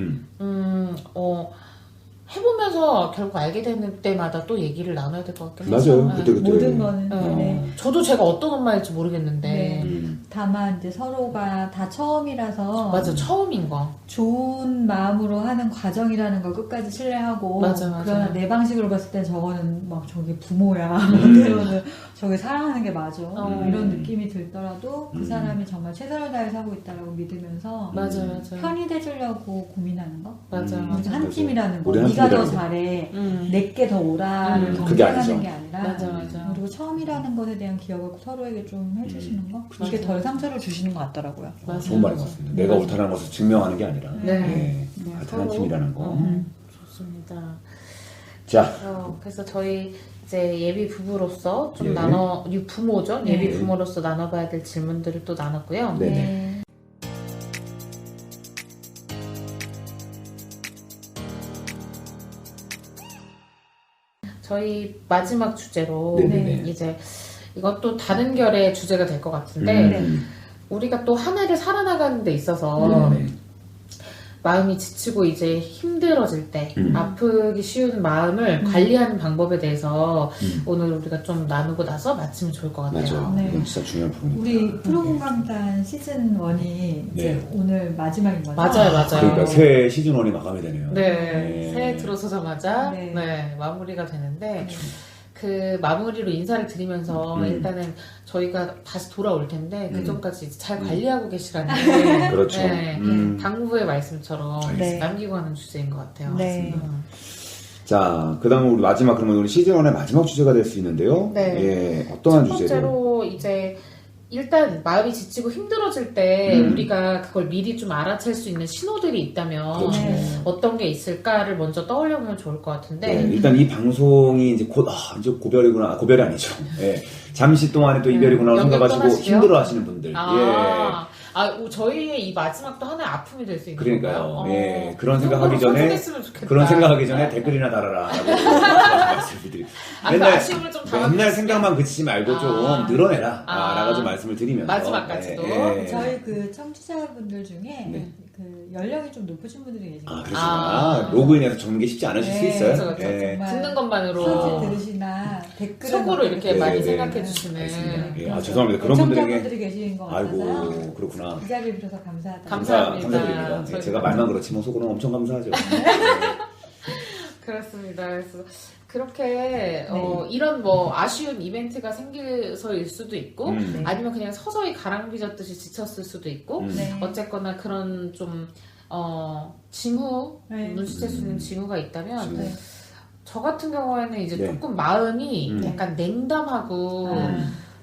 해보면서 결국 알게 되는 때마다 또 얘기를 나눠야 될 것 같긴 해요. 맞아요. 그때. 모든 거는 저도 제가 어떤 엄마일지 모르겠는데 다만 이제 서로가 다 처음이라서 맞아, 처음인 거 좋은 마음으로 하는 과정이라는 걸 끝까지 신뢰하고 맞아. 그러나 내 방식으로 봤을 땐 저거는 막 저게 부모야 그러면 저게 사랑하는 게 맞아 이런 느낌이 들더라도 그 사람이 정말 최선을 다해서 하고 있다고 믿으면서 맞아. 편히 돼주려고 고민하는 거 맞아. 한 팀이라는 거 우리 한 네가 더 팀이라는 잘해 내게 더 오라를 그게 경쟁하는 아니죠. 게 아니라 맞아. 그리고 처음이라는 것에 대한 기억을 서로에게 좀 해주시는 거 이게 덜 상처를 주시는 것 같더라고요. 좋은 말인 것 같습니다. 내가 옳다는 것을 증명하는 게 아니라 네. 같은 한 팀이라는 거. 좋습니다. 자, 그래서 저희 이제 예비 부부로서 좀 예. 부모죠. 예비 부모로서 나눠봐야 될 질문들을 또 나눴고요. 네네. 저희 마지막 주제로 네네네. 이제 이것도 다른 결의 주제가 될 것 같은데 우리가 또 한 해를 살아나가는 데 있어서 마음이 지치고 이제 힘들어질 때 아프기 쉬운 마음을 관리하는 방법에 대해서 오늘 우리가 좀 나누고 나서 마치면 좋을 것 같아요. 맞아요. 네. 이건 진짜 중요한 부분입니다. 우리 프로공감단 시즌 1이 이제 오늘 마지막인 거죠? 맞아요. 그러니까 새 시즌 1이 마감이 되네요. 네, 새해 들어서자마자 네. 마무리가 되는데 그 마무리로 인사를 드리면서 일단은 저희가 다시 돌아올 텐데 그 전까지 잘 관리하고 계시라는 그렇죠. 당부의 말씀처럼 네. 남기고 하는 주제인 것 같아요. 네. 자, 그 다음에 우리 마지막, 그러면 우리 시즌 1의 마지막 주제가 될 수 있는데요. 네. 예, 어떠한 첫 주제를? 번째로 이제 일단 마음이 지치고 힘들어질 때 우리가 그걸 미리 좀 알아챌 수 있는 신호들이 있다면 그렇죠. 어떤 게 있을까를 먼저 떠올려보면 좋을 것 같은데 네, 일단 이 방송이 이제 곧, 이제 고별이구나. 고별이 아니죠. 예. 잠시 동안에 또 이별이구나 생각하시고 떠나시고요? 힘들어 하시는 분들. 저희의 이 마지막도 하나의 아픔이 될 수 있는 그러니까요. 건가요? 예. 그런 생각하기 전에, 소중했으면 좋겠다. 그런 생각하기 전에 댓글이나 달아라. 라고 말씀드리고. 그 아쉬움을 좀 맨날 생각만 그치지 말고 좀 늘어내라. 라고 좀 말씀을 드리면서. 마지막까지도. 저희 그 청취자분들 중에 그 연령이 좀 높으신 분들이 계시거든요. 그러시구나. 로그인해서 적는 게 쉽지 않으실 수 있어요. 그렇죠. 예. 듣는 것만으로 사진 들으시나 댓글을 속으로 이렇게 네, 많이 네. 생각해 주시는 예. 죄송합니다. 그런 분들에게. 청자분들이 계신 것 같아서 아이고, 그렇구나. 이 자리를 빌어서 감사하다. 감사합니다. 예, 제가 말만 그렇지 뭐 속으로는 엄청 감사하죠. 그렇습니다. 그래서 그렇게 이런 뭐 아쉬운 이벤트가 생겨서일 수도 있고 아니면 그냥 서서히 가랑비졌듯이 지쳤을 수도 있고 어쨌거나 그런 좀 징후 눈치챌 수 있는 징후가 있다면 저 같은 경우에는 이제 조금 마음이 약간 냉담하고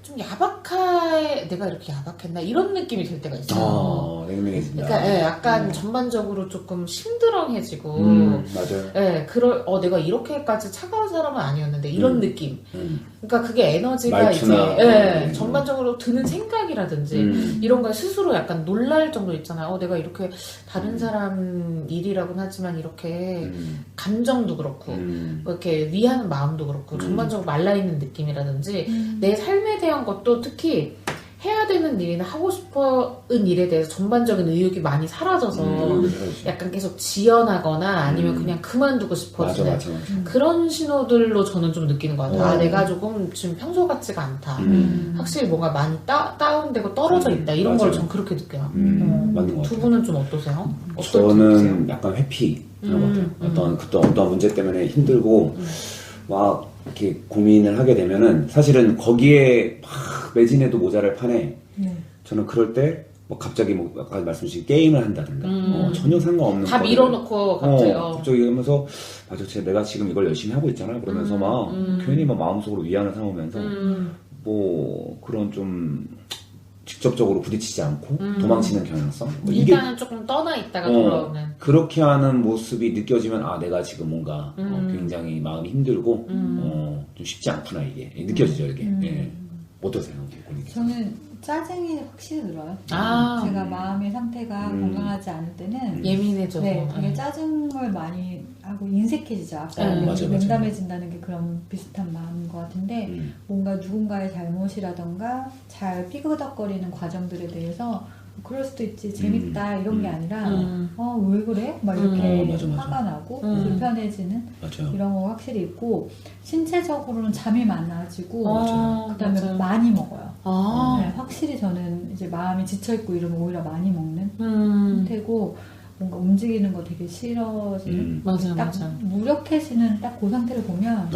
좀 야박한 내가 이렇게 야박했나 이런 느낌이 들 때가 있어요. 냉랭해진다. 그러니까 약간 전반적으로 조금 심드렁해지고 맞아요. 내가 이렇게까지 차가운 사람은 아니었는데 이런 느낌. 그러니까 그게 에너지가 말투나, 이제 전반적으로 드는 생각이라든지 이런 거에 스스로 약간 놀랄 정도 있잖아요. 내가 이렇게 다른 사람 일이라고는 하지만 이렇게 감정도 그렇고 뭐 이렇게 위하는 마음도 그렇고 전반적으로 말라있는 느낌이라든지 내 삶에 대한 것도 특히 해야 되는 일이나 하고 싶은 일에 대해서 전반적인 의욕이 많이 사라져서 약간 계속 지연하거나 아니면 그냥 그만두고 싶어지는 맞아. 그런 신호들로 저는 좀 느끼는 것 같아요. 내가 조금 지금 평소 같지가 않다. 확실히 뭔가 많이 다운되고 떨어져 있다. 이런 걸 전 그렇게 느껴요. 맞는 것 같아요. 두 분은 좀 어떠세요? 저는 약간 회피하는 것 같아요. 어떤 문제 때문에 힘들고 막 이렇게 고민을 하게 되면은 사실은 거기에 막 매진해도 모자랄 판에 저는 그럴 때 뭐 갑자기 뭐 아까 말씀 주신 게임을 한다든가 전혀 상관없는 다 밀어놓고 갑자기 하면서 맞아 내가 지금 이걸 열심히 하고 있잖아 그러면서 막 괜히 막 마음속으로 위안을 삼으면서 뭐 그런 좀 직접적으로 부딪히지 않고 도망치는 경향성 일단은 조금 떠나 있다가 돌아오는 그렇게 하는 모습이 느껴지면 내가 지금 뭔가 굉장히 마음이 힘들고 좀 쉽지 않구나 이게 느껴지죠 이게 어떠세요? 저는 짜증이 확실히 늘어요. 제가 마음의 상태가 건강하지 않을 때는 예민해져서 되게 짜증을 많이 하고 인색해지죠. 아까 냉담해진다는 게 그런 비슷한 마음인 것 같은데 뭔가 누군가의 잘못이라던가 잘 삐그덕거리는 과정들에 대해서 그럴 수도 있지 재밌다 이런 게 아니라 왜 그래? 막 이렇게 화가 나고 불편해지는 이런 거 확실히 있고 신체적으로는 잠이 많아지고 그다음에 많이 먹어요. 확실히 저는 이제 마음이 지쳐있고 이러면 오히려 많이 먹는 상태고 뭔가 움직이는 거 되게 싫어지는 맞아. 무력해지는 딱 그 상태를 보면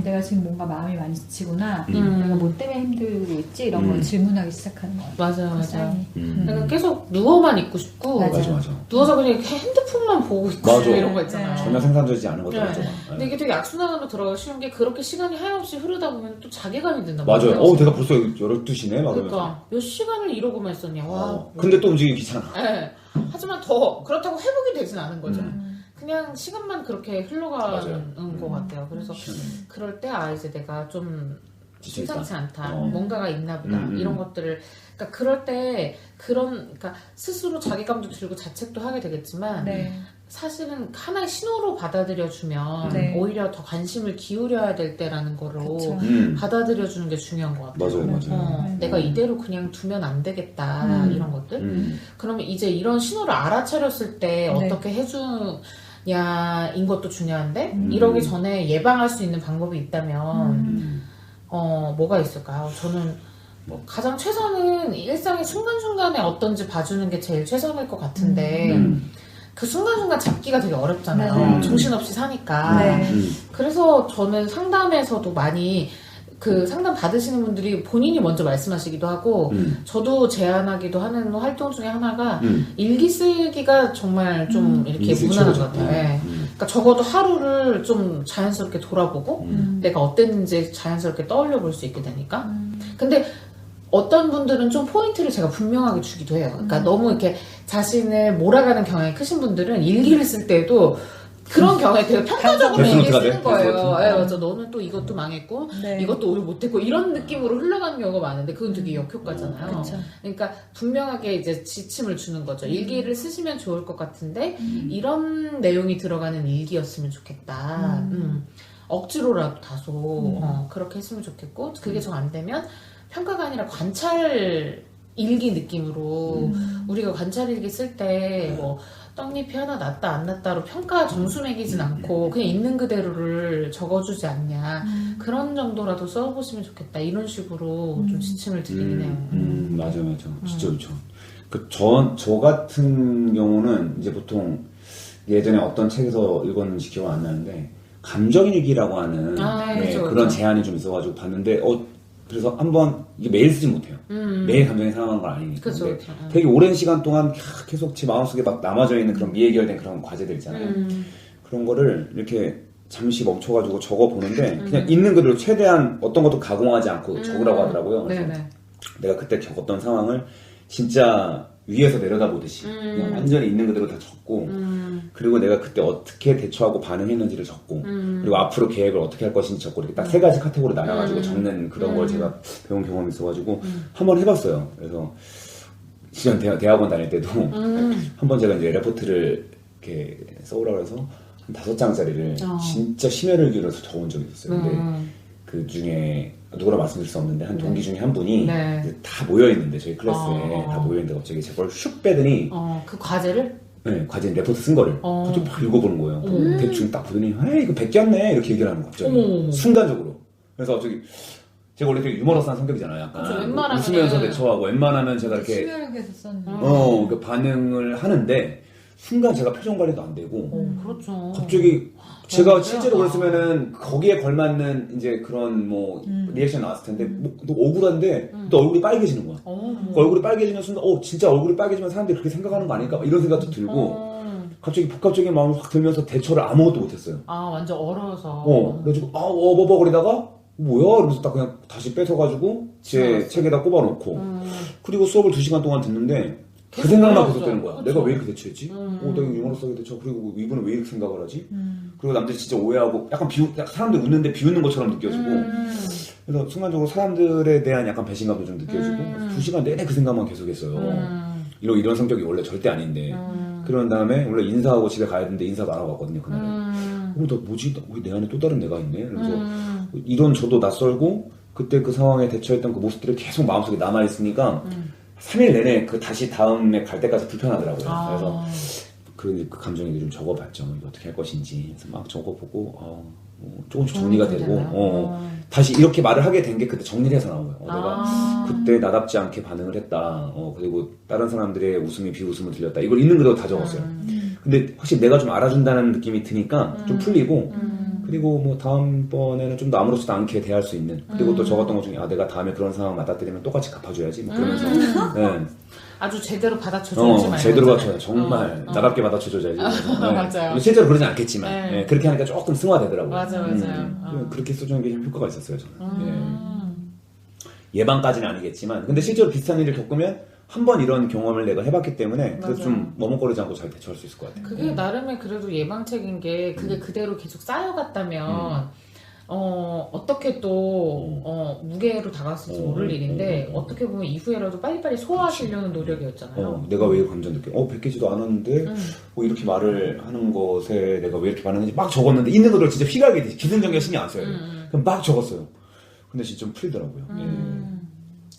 내가 지금 뭔가 마음이 많이 지치구나 내가 뭐 때문에 힘들고 있지 이런 걸 질문하기 시작하는 거예요. 맞아. 그러니까 계속 누워만 있고 싶고 맞아. 누워서 그냥 핸드폰만 보고 있고 이런 거 있잖아요. 전혀 생산되지 않은 것도 맞아. 근데 이게 되게 악순환으로 들어가기 쉬운 게 그렇게 시간이 하염없이 흐르다 보면 또 자괴감이 든단 말이에요. 맞아요. 내가 벌써 12시네? 그러니까 몇 시간을 이러고만 있었냐. 근데 또 움직이기 귀찮아. 하지만 그렇다고 회복이 되진 않은 거죠. 그냥 시간만 그렇게 흘러가는 것 같아요. 그래서 그럴 때 이제 내가 좀 심상치 않다. 뭔가가 있나 보다. 이런 것들을 그러니까 그럴 때 그러니까 스스로 자괴감도 들고 자책도 하게 되겠지만 사실은 하나의 신호로 받아들여주면 오히려 더 관심을 기울여야 될 때라는 거로 받아들여주는 게 중요한 것 같아요. 맞아요. 내가 이대로 그냥 두면 안 되겠다 이런 것들. 그러면 이제 이런 신호를 알아차렸을 때 어떻게 해주냐인 것도 중요한데 이러기 전에 예방할 수 있는 방법이 있다면 뭐가 있을까요? 저는 가장 최선은 일상의 순간순간에 어떤지 봐주는 게 제일 최선일 것 같은데 그 순간순간 잡기가 되게 어렵잖아요. 정신없이 사니까. 그래서 저는 상담에서도 많이 그 상담 받으시는 분들이 본인이 먼저 말씀하시기도 하고 저도 제안하기도 하는 활동 중에 하나가 일기 쓰기가 정말 좀 이렇게 무난한 것 같아요. 그러니까 적어도 하루를 좀 자연스럽게 돌아보고 내가 어땠는지 자연스럽게 떠올려 볼 수 있게 되니까. 근데 어떤 분들은 좀 포인트를 제가 분명하게 주기도 해요. 그러니까 너무 이렇게 자신을 몰아가는 경향이 크신 분들은 일기를 쓸 때도 그런 경우에 되게 평가적으로 일기를 쓰는 거예요. 맞아. 너는 또 이것도 망했고 이것도 오늘 못했고 이런 느낌으로 흘러가는 경우가 많은데 그건 되게 역효과잖아요. 그러니까 분명하게 이제 지침을 주는 거죠. 일기를 쓰시면 좋을 것 같은데 이런 내용이 들어가는 일기였으면 좋겠다. 억지로라도 다소 그렇게 했으면 좋겠고 그게 정 안 되면 평가가 아니라 관찰 일기 느낌으로 우리가 관찰 일기 쓸 때 뭐 떡잎이 하나 났다 안 났다로 평가 점수 매기진 않고 그냥 있는 그대로를 적어주지 않냐 그런 정도라도 써보시면 좋겠다 이런 식으로 좀 지침을 드리긴 해요. 맞아 진짜 그렇죠. 저 같은 경우는 이제 보통 예전에 어떤 책에서 읽었는지 기억 안 나는데 감정일기라고 하는 그런 제안이 좀 있어가지고 봤는데 그래서 한번 이게 매일 쓰지 못해요. 매일 감정이 상하는 건 아니니까. 근데 되게 오랜 시간 동안 계속 제 마음속에 막 남아져 있는 그런 미해결된 그런 과제들 있잖아요. 그런 거를 이렇게 잠시 멈춰가지고 적어보는데 그냥 있는 그대로 최대한 어떤 것도 가공하지 않고 적으라고 하더라고요. 그래서 내가 그때 겪었던 상황을 진짜 위에서 내려다보듯이 그냥 완전히 있는 그대로 다 적고 그리고 내가 그때 어떻게 대처하고 반응했는지를 적고 그리고 앞으로 계획을 어떻게 할 것인지 적고 이렇게 딱 세 가지 카테고리 나눠가지고 적는 그런 걸 제가 배운 경험이 있어가지고 한번 해봤어요. 그래서 시전 대학원 다닐 때도 한번 제가 이제 레포트를 이렇게 써오라고 해서 한 5장짜리를 진짜 심혈을 기울여서 적은 적이 있었어요. 근데 그 중에 누구라 말씀드릴 수 없는데 한 동기 중에 한 분이 이제 다 모여있는데 저희 클래스에 다 모여있는데 갑자기 제 걸 슉 빼더니 그 과제를? 네, 과제 레포트 쓴 거를 갑자기 막 읽어보는 거예요. 대충 딱 보더니 에이 이거 베꼈네 이렇게 얘기를 하는 거 갑자기 순간적으로. 그래서 갑자기 제가 원래 되게 유머러스한 성격이잖아요. 약간 그쵸, 웬만하면 웃으면서 대처하고 웬만하면 제가 이렇게 심혈을 썼는데 그 반응을 하는데 순간 제가 표정 관리도 안 되고 그렇죠. 갑자기 제가 실제로 그랬으면은 거기에 걸맞는 이제 그런 뭐 리액션 나왔을 텐데 뭐, 또 억울한데 또 얼굴이 빨개지는 거야. 그 얼굴이 빨개지는 순간 진짜 얼굴이 빨개지면 사람들이 그렇게 생각하는 거 아닐까 이런 생각도 들고 갑자기 복합적인 마음이 확 들면서 대처를 아무것도 못했어요. 완전 얼어서. 그래가지고 버벅거리다가 뭐야? 이러면서 딱 그냥 다시 뺏어가지고 제 책에다 꼽아놓고 그리고 수업을 2시간 동안 듣는데 그 생각만 계속 되는 거야. 그쵸. 내가 왜 이렇게 대처했지? 내가 유머러스하게 대처. 그리고 이분은 왜 이렇게 생각을 하지? 그리고 남들이 진짜 오해하고 약간 사람들 웃는데 비웃는 것처럼 느껴지고 그래서 순간적으로 사람들에 대한 약간 배신감도 좀 느껴지고 2시간 내내 그 생각만 계속했어요. 이런 성격이 원래 절대 아닌데 그런 다음에 원래 인사하고 집에 가야 되는데 인사도 안 하고 왔거든요. 그날은. 나 뭐지? 왜 내 안에 또 다른 내가 있네? 그래서 이런 저도 낯설고 그때 그 상황에 대처했던 그 모습들이 계속 마음속에 남아있으니까 3일 내내 그 다시 다음에 갈 때까지 불편하더라고요. 그래서 그 감정을 좀 적어봤죠. 이거 어떻게 할 것인지. 그래서 막 적어보고 조금씩 정리가 되고 다시 이렇게 말을 하게 된 게 그때 정리를 해서 나온 거예요. 내가 그때 나답지 않게 반응을 했다. 그리고 다른 사람들의 웃음이 비웃음을 들렸다. 이걸 있는 그대로 다 적었어요. 근데 확실히 내가 좀 알아준다는 느낌이 드니까 좀 풀리고 그리고 뭐 다음번에는 좀 더 아무렇지도 않게 대할 수 있는 그리고 또 적었던 것 중에 내가 다음에 그런 상황 맞닥뜨리면 똑같이 갚아줘야지 뭐 그러면서 네. 아주 제대로 받아쳐줘야지 말고 제대로 받쳐야 정말 나답게 받아쳐줘야지 맞아요. 실제로 그러진 않겠지만 네. 그렇게 하니까 조금 승화되더라고요. 맞아요. 그렇게 써주는 게 좀 효과가 있었어요 저는. 예방까지는 아니겠지만 근데 실제로 비슷한 일을 겪으면 한 번 이런 경험을 내가 해봤기 때문에 그래서 좀 머뭇거리지 않고 잘 대처할 수 있을 것 같아요. 그게 나름의 그래도 예방책인 게 그게 그대로 계속 쌓여갔다면 어떻게 또 무게로 다가왔을지 모를 일인데 어떻게 보면 이후에라도 빨리빨리 소화하시려는 노력이었잖아요. 내가 왜 감정 느껴? 뱉기지도 않았는데 뭐 이렇게 말을 하는 것에 내가 왜 이렇게 반응했는지 막 적었는데 있는 것들 진짜 휘갈게 기승전결 신경 안 써요. 그럼 막 적었어요. 근데 진짜 좀 풀리더라고요.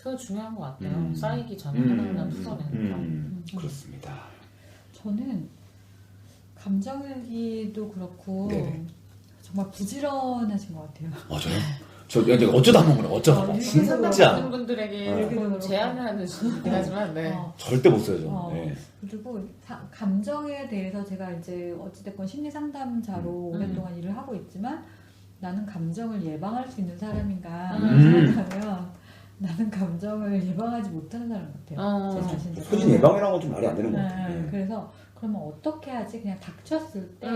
그거 중요한 것 같아요. 쌓이기 전에 하나하나 풀어내는 거. 그렇습니다. 저는 감정일기도 그렇고 네네. 정말 부지런하신 것 같아요. 저요? 저 어쩌다 한 거구나. 어쩌다. 일기 상담 진짜 받는 분들에게 조금 제안을 하는 수이긴 하지만 절대 못 써요. 저는. 네. 그리고 감정에 대해서 제가 이제 어찌됐건 심리 상담자로 오랫동안 일을 하고 있지만 나는 감정을 예방할 수 있는 사람인가 생각하면 나는 감정을 예방하지 못하는 사람 같아요. 제 자신도. 소진 예방이라는 건 좀 말이 안 되는 것 같아요. 그래서 그러면 어떻게 하지? 그냥 닥쳤을 때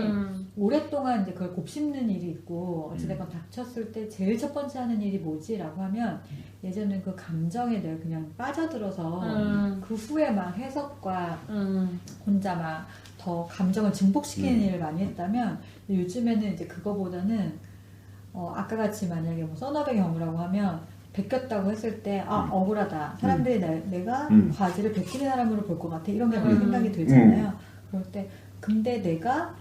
오랫동안 이제 그걸 곱씹는 일이 있고 어찌됐건 닥쳤을 때 제일 첫 번째 하는 일이 뭐지라고 하면 예전에 그 감정에 내가 그냥 빠져들어서 그 후에 막 해석과 혼자 막 더 감정을 증폭시키는 일을 많이 했다면 요즘에는 이제 그거보다는 아까 같이 만약에 뭐 써너의 경우라고 하면 베꼈다고 했을 때 억울하다. 사람들이 내가 과지를 베끼는 사람으로 볼 것 같아. 이런 게 생각이 들잖아요. 그럴 때 근데 내가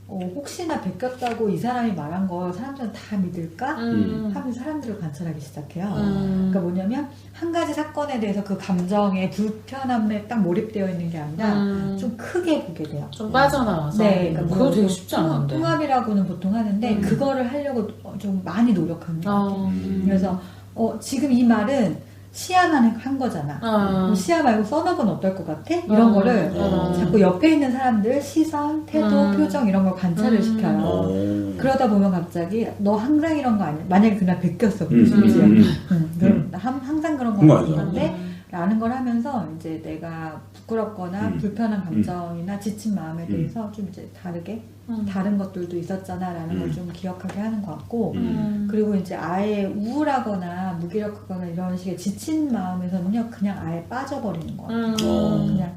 혹시나 베꼈다고 이 사람이 말한 거 사람들은 다 믿을까? 하면서 사람들을 관찰하기 시작해요. 그러니까 뭐냐면 한 가지 사건에 대해서 그 감정의 불편함에 딱 몰입되어 있는 게 아니라 좀 크게 보게 돼요. 좀 빠져나와서. 네, 그러니까 그거 되게 쉽지 않은데. 통합이라고는 보통 하는데 그거를 하려고 좀 많이 노력하는 것 같아요. 그래서 지금 이 말은 시야만 한 거잖아. 시야 말고 써너는 어떨 것 같아? 이런 거를 자꾸 옆에 있는 사람들 시선, 태도, 표정 이런 걸 관찰을 시켜요. 그러다 보면 갑자기 너 항상 이런 거 아니야? 만약에 그날 베꼈어. 그럼 항상 그런 거 아닌데 라는 걸 하면서 이제 내가 부끄럽거나 불편한 감정이나 지친 마음에 대해서 좀 이제 다르게 다른 것들도 있었잖아 라는 걸 좀 기억하게 하는 것 같고 그리고 이제 아예 우울하거나 무기력하거나 이런 식의 지친 마음에서는요 그냥 아예 빠져버리는 것 같아요. 그냥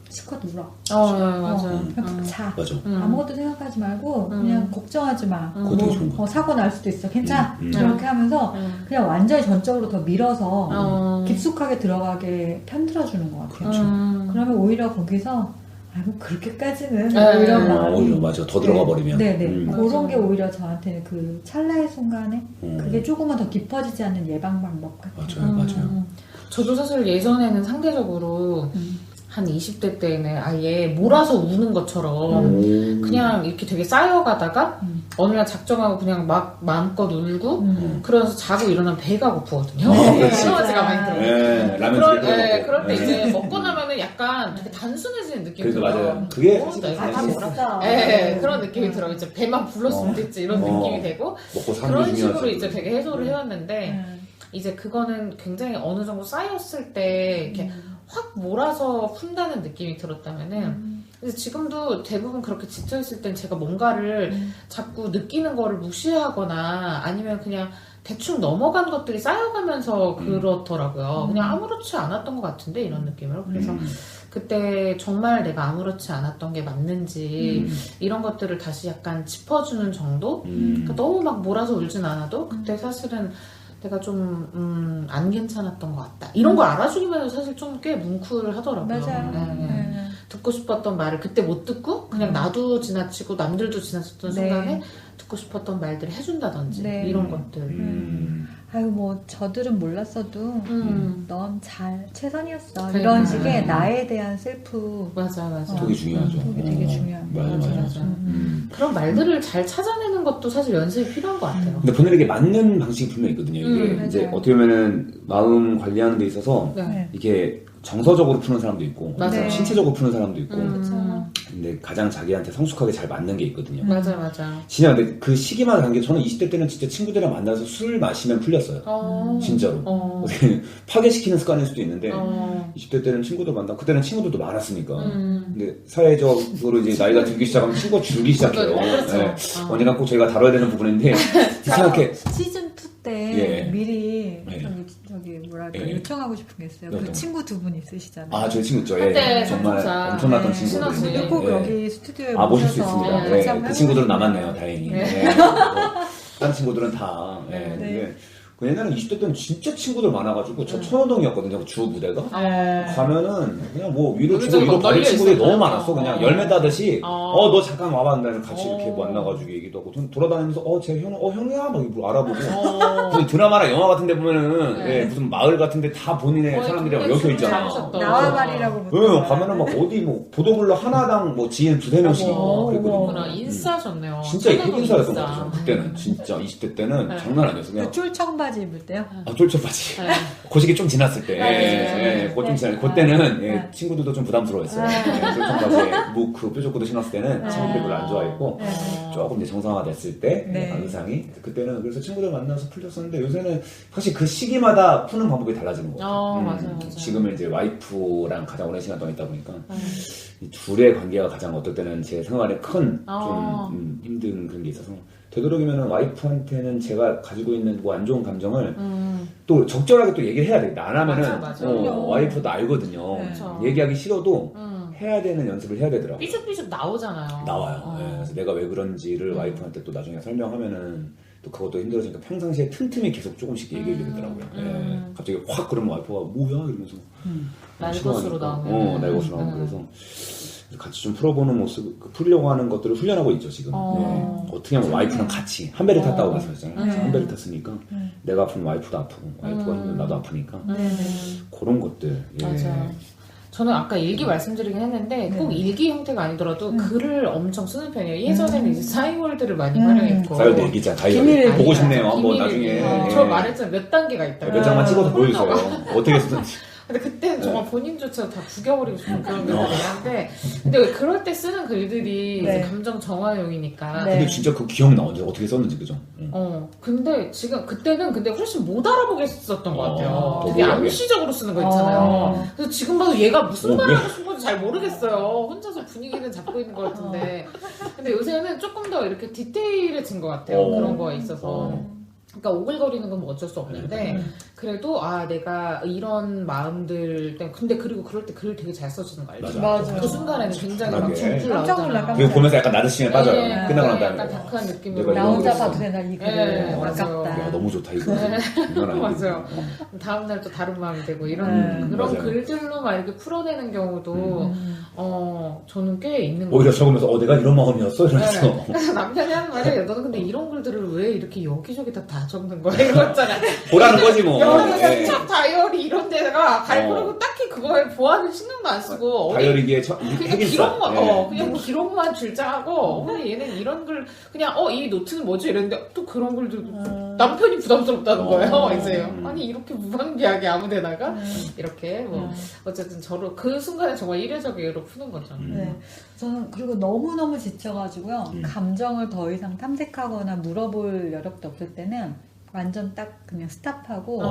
실컷 울어. 맞아요. 그냥 자. 맞아. 아무것도 생각하지 말고 그냥 걱정하지 마. 그거 되게 좋은 거 사고 날 수도 있어. 괜찮아. 이렇게 하면서 그냥 완전히 전적으로 더 밀어서 깊숙하게 들어가게 편들어주는 것 같아요. 그러면 오히려 거기서 아이고 그렇게까지는 이런 마음이 오히려 맞아. 더 들어가 버리면. 네네. 그런 게 오히려 저한테는 그 찰나의 순간에 그게 조금은 더 깊어지지 않는 예방 방법 같아요. 맞아요. 저도 사실 예전에는 상대적으로 한 20대 때는 아예 몰아서 우는 것처럼 그냥 이렇게 되게 쌓여가다가 어느 날 작정하고 그냥 막 마음껏 울고 그러면서 자고 일어나면 배가 고프거든요. 에너지가 많이 들어요. 네, 라면 그럴 때 이제 먹고 나면은 약간 되게 단순해지는 느낌이 그래서 들어요. 맞아요. 그게 다 먹었어. 그런 느낌이 들어요. 이제 배만 불렀으면 됐지 이런 느낌이 되고 먹고 사는 게 그런 식으로 중요하지. 이제 되게 해소를 해왔는데 이제 그거는 굉장히 어느 정도 쌓였을 때 이렇게 확 몰아서 푼다는 느낌이 들었다면은 근데 지금도 대부분 그렇게 지쳐있을 땐 제가 뭔가를 자꾸 느끼는 거를 무시하거나 아니면 그냥 대충 넘어간 것들이 쌓여가면서 그렇더라고요. 그냥 아무렇지 않았던 것 같은데 이런 느낌으로. 그래서 그때 정말 내가 아무렇지 않았던 게 맞는지 이런 것들을 다시 약간 짚어주는 정도? 그러니까 너무 막 몰아서 울진 않아도 그때 사실은 내가 좀 안 괜찮았던 것 같다. 이런 걸 알아주기만 해도 사실 좀 꽤 뭉클하더라고요. 맞아요. 듣고 싶었던 말을 그때 못 듣고 그냥 나도 지나치고 남들도 지나쳤던 순간에 듣고 싶었던 말들을 해준다든지 이런 것들. 아유 뭐 저들은 몰랐어도 넌 잘 최선이었어. 그래, 이런 식의 나에 대한 셀프 맞아. 되게 중요하죠. 그게 되게 중요합니다. 맞아. 그런 말들을 잘 찾아내는 것도 사실 연습이 필요한 것 같아요. 근데 본인에게 맞는 방식이 분명히 있거든요. 이게 이제 맞아요. 어떻게 보면은 마음 관리하는 데 있어서 네. 이게 정서적으로 푸는 사람도 있고 맞아요. 신체적으로 푸는 사람도 있고 그렇죠. 근데 가장 자기한테 성숙하게 잘 맞는 게 있거든요. 맞아. 진짜 근데 그 시기마다 간 게 저는 20대 때는 진짜 친구들이랑 만나서 술 마시면 풀렸어요. 진짜로. 파괴시키는 습관일 수도 있는데 20대 때는 친구들 만나고 그때는 친구들도 많았으니까. 근데 사회적으로 이제 나이가 들기 시작하면 친구가 줄기 시작해요. 그렇죠. 네. 언젠가 꼭 저희가 다뤄야 되는 부분인데 이상하게 시즌 2 때 미리 예. 저기 뭐랄까 예. 요청하고 싶은 게 있어요. 어떤? 그 친구 두 분 있으시잖아요. 아, 저희 친구 있죠. 한때 정말 삼총사. 엄청났던 네. 친구들. 신화지. 꼭 예. 여기 스튜디오에 모실 수 모셔서 있습니다. 같이 네, 한번 그 친구들은 해보고 남았네요, 싶네요. 다행히. 네. 네. 다른 친구들은 다. 근데 그 옛날에 20대 때는 진짜 친구들 많아가지고 저 천호동이었거든요, 주 무대가. 가면은 그냥 뭐 위로 주고 이거 받을 친구들이 너무 많았어. 그냥 열매 따듯이 너 잠깐 와봐. 나는 같이 이렇게 만나가지고 얘기도 하고 돌아다니면서 제 형, 형이야? 막 이거 알아보고 무슨 드라마나 영화 같은 데 보면은 무슨 마을 같은 데 다 본인의 사람들이랑 엮여 있잖아. 나와말이라고 응, 가면은 막 어디 뭐 보도블러 하나당 뭐 지인 두세 명씩 있고 그렇구나. 인싸셨네요. 진짜 핵인사였던 것 같아요. 그때는 진짜 20대 때는 장난 아니었어. 그냥 쫄 청바지 입을 때요? 쫄쫄바지. 고시기 좀 지났을 때, 그거 좀 지났을 때, 그때는 친구들도 좀 부담스러웠어요. 쫄쫄바지에 무크, 뾰족구도 신었을 때는 친구들이 별로 안 좋아했고 조금 이제 정상화됐을 때 의상이 그때는 그래서 친구들 만나서 풀렸었는데 요새는 사실 그 시기마다 푸는 방법이 달라지는 것 같아요. 맞아요. 지금은 이제 와이프랑 가장 오랜 시간 동안 있다 보니까 이 둘의 관계가 가장 어떨 때는 제 생활에 큰 좀 힘든 그런 게 있어서 되도록이면 와이프한테는 제가 가지고 있는 뭐 안 좋은 감정을 또 적절하게 또 얘기를 해야 되겠다. 안 하면은 맞아. 와이프도 알거든요. 얘기하기 싫어도 해야 되는 연습을 해야 되더라고요. 삐죽삐죽 나오잖아요. 나와요. 그래서 내가 왜 그런지를 와이프한테 또 나중에 설명하면은 또 그것도 힘들어지니까 평상시에 틈틈이 계속 조금씩 얘기해 주더라고요. 갑자기 확 그러면 와이프가 뭐야 이러면서 날 것으로 나오면 날 것으로 나오면 그래서 같이 좀 풀어보는 모습, 풀려고 하는 것들을 훈련하고 있죠, 지금. 어떻게 하면 와이프랑 같이, 한 배를 탔다고 말씀하셨잖아요. 한 배를 탔으니까, 내가 아프면 와이프도 아프고, 와이프가 힘들면 나도 아프니까, 그런 것들. 맞아요. 저는 아까 일기 말씀드리긴 했는데, 꼭 일기 형태가 아니더라도 글을 엄청 쓰는 편이에요. 예전에는 이제 싸이월드를 많이 활용했고. 싸이월드 일기장, 다이어리. 보고 싶네요, 한번 나중에. 저 말했잖아요. 몇 단계가 있다. 몇 장만 찍어서 보여주세요. 어떻게 쓰든지. 근데 그때는 정말 본인조차도 다 구겨버리고 싶은 그런 글들이 한데 근데 왜 그럴 때 쓰는 글들이 네. 이제 감정 정화용이니까 네. 근데 진짜 그 기억나 언제 어떻게 썼는지 그죠? 근데 지금 그때는 근데 훨씬 못 알아보겠었던 것 같아요. 되게 더 암시적으로 쓰는 거 있잖아요. 그래서 지금 봐도 얘가 무슨 말을 하고 싶은 건지 잘 모르겠어요. 혼자서 분위기는 잡고 있는 것 같은데. 근데 요새는 조금 더 이렇게 디테일해진 것 같아요. 그런 거에 있어서. 그러니까 오글거리는 건 뭐 어쩔 수 없는데 그래도 내가 이런 마음들 때문에 근데 그리고 그럴 때 글을 되게 잘 써주는 거 알죠? 맞아. 그 순간에는 굉장히 막 깜짝이야. 줄줄 깜짝 놀라, 나오잖아요. 그거 보면서 약간 나르시즘에 빠져요. 네, 끝나고 난 약간 다음에. 다크한 느낌으로 내가 나 이런 혼자 거 봐도 있어. 되나 이 글을 네, 아깝다. 야 너무 좋다 이거. 이건 아니지. 맞아요. 다음날 또 다른 마음이 되고 이런 그런 맞아요. 글들로 막 이렇게 풀어내는 경우도 저는 꽤 있는 거 오히려 같아요. 적으면서 내가 이런 마음이었어 이러면서. 네. 그래서 남편이 하는 말이 너는 근데 이런 글들을 왜 이렇게 여기저기 다 적는 거야 이거 있잖아. 보라는 거지 뭐. 예. 샵 다이어리 이런 데다가 그리고 딱히 그거에 보안을 신경도 안 쓰고 다이어리기에 그냥 핵인싸. 기록만 예. 그냥 기록만 줄장하고 근데 얘는 이런 글 그냥 이 노트는 뭐지 이랬는데 또 그런 글들도 남편이 부담스럽다는 거예요 이제 아니 이렇게 무방비하게 아무데다가 이렇게 뭐 어쨌든 저로 그 순간에 정말 이례적으로 푸는 거죠. 네. 저는 그리고 너무너무 지쳐가지고요. 감정을 더 이상 탐색하거나 물어볼 여력도 없을 때는 완전 딱 그냥 스탑하고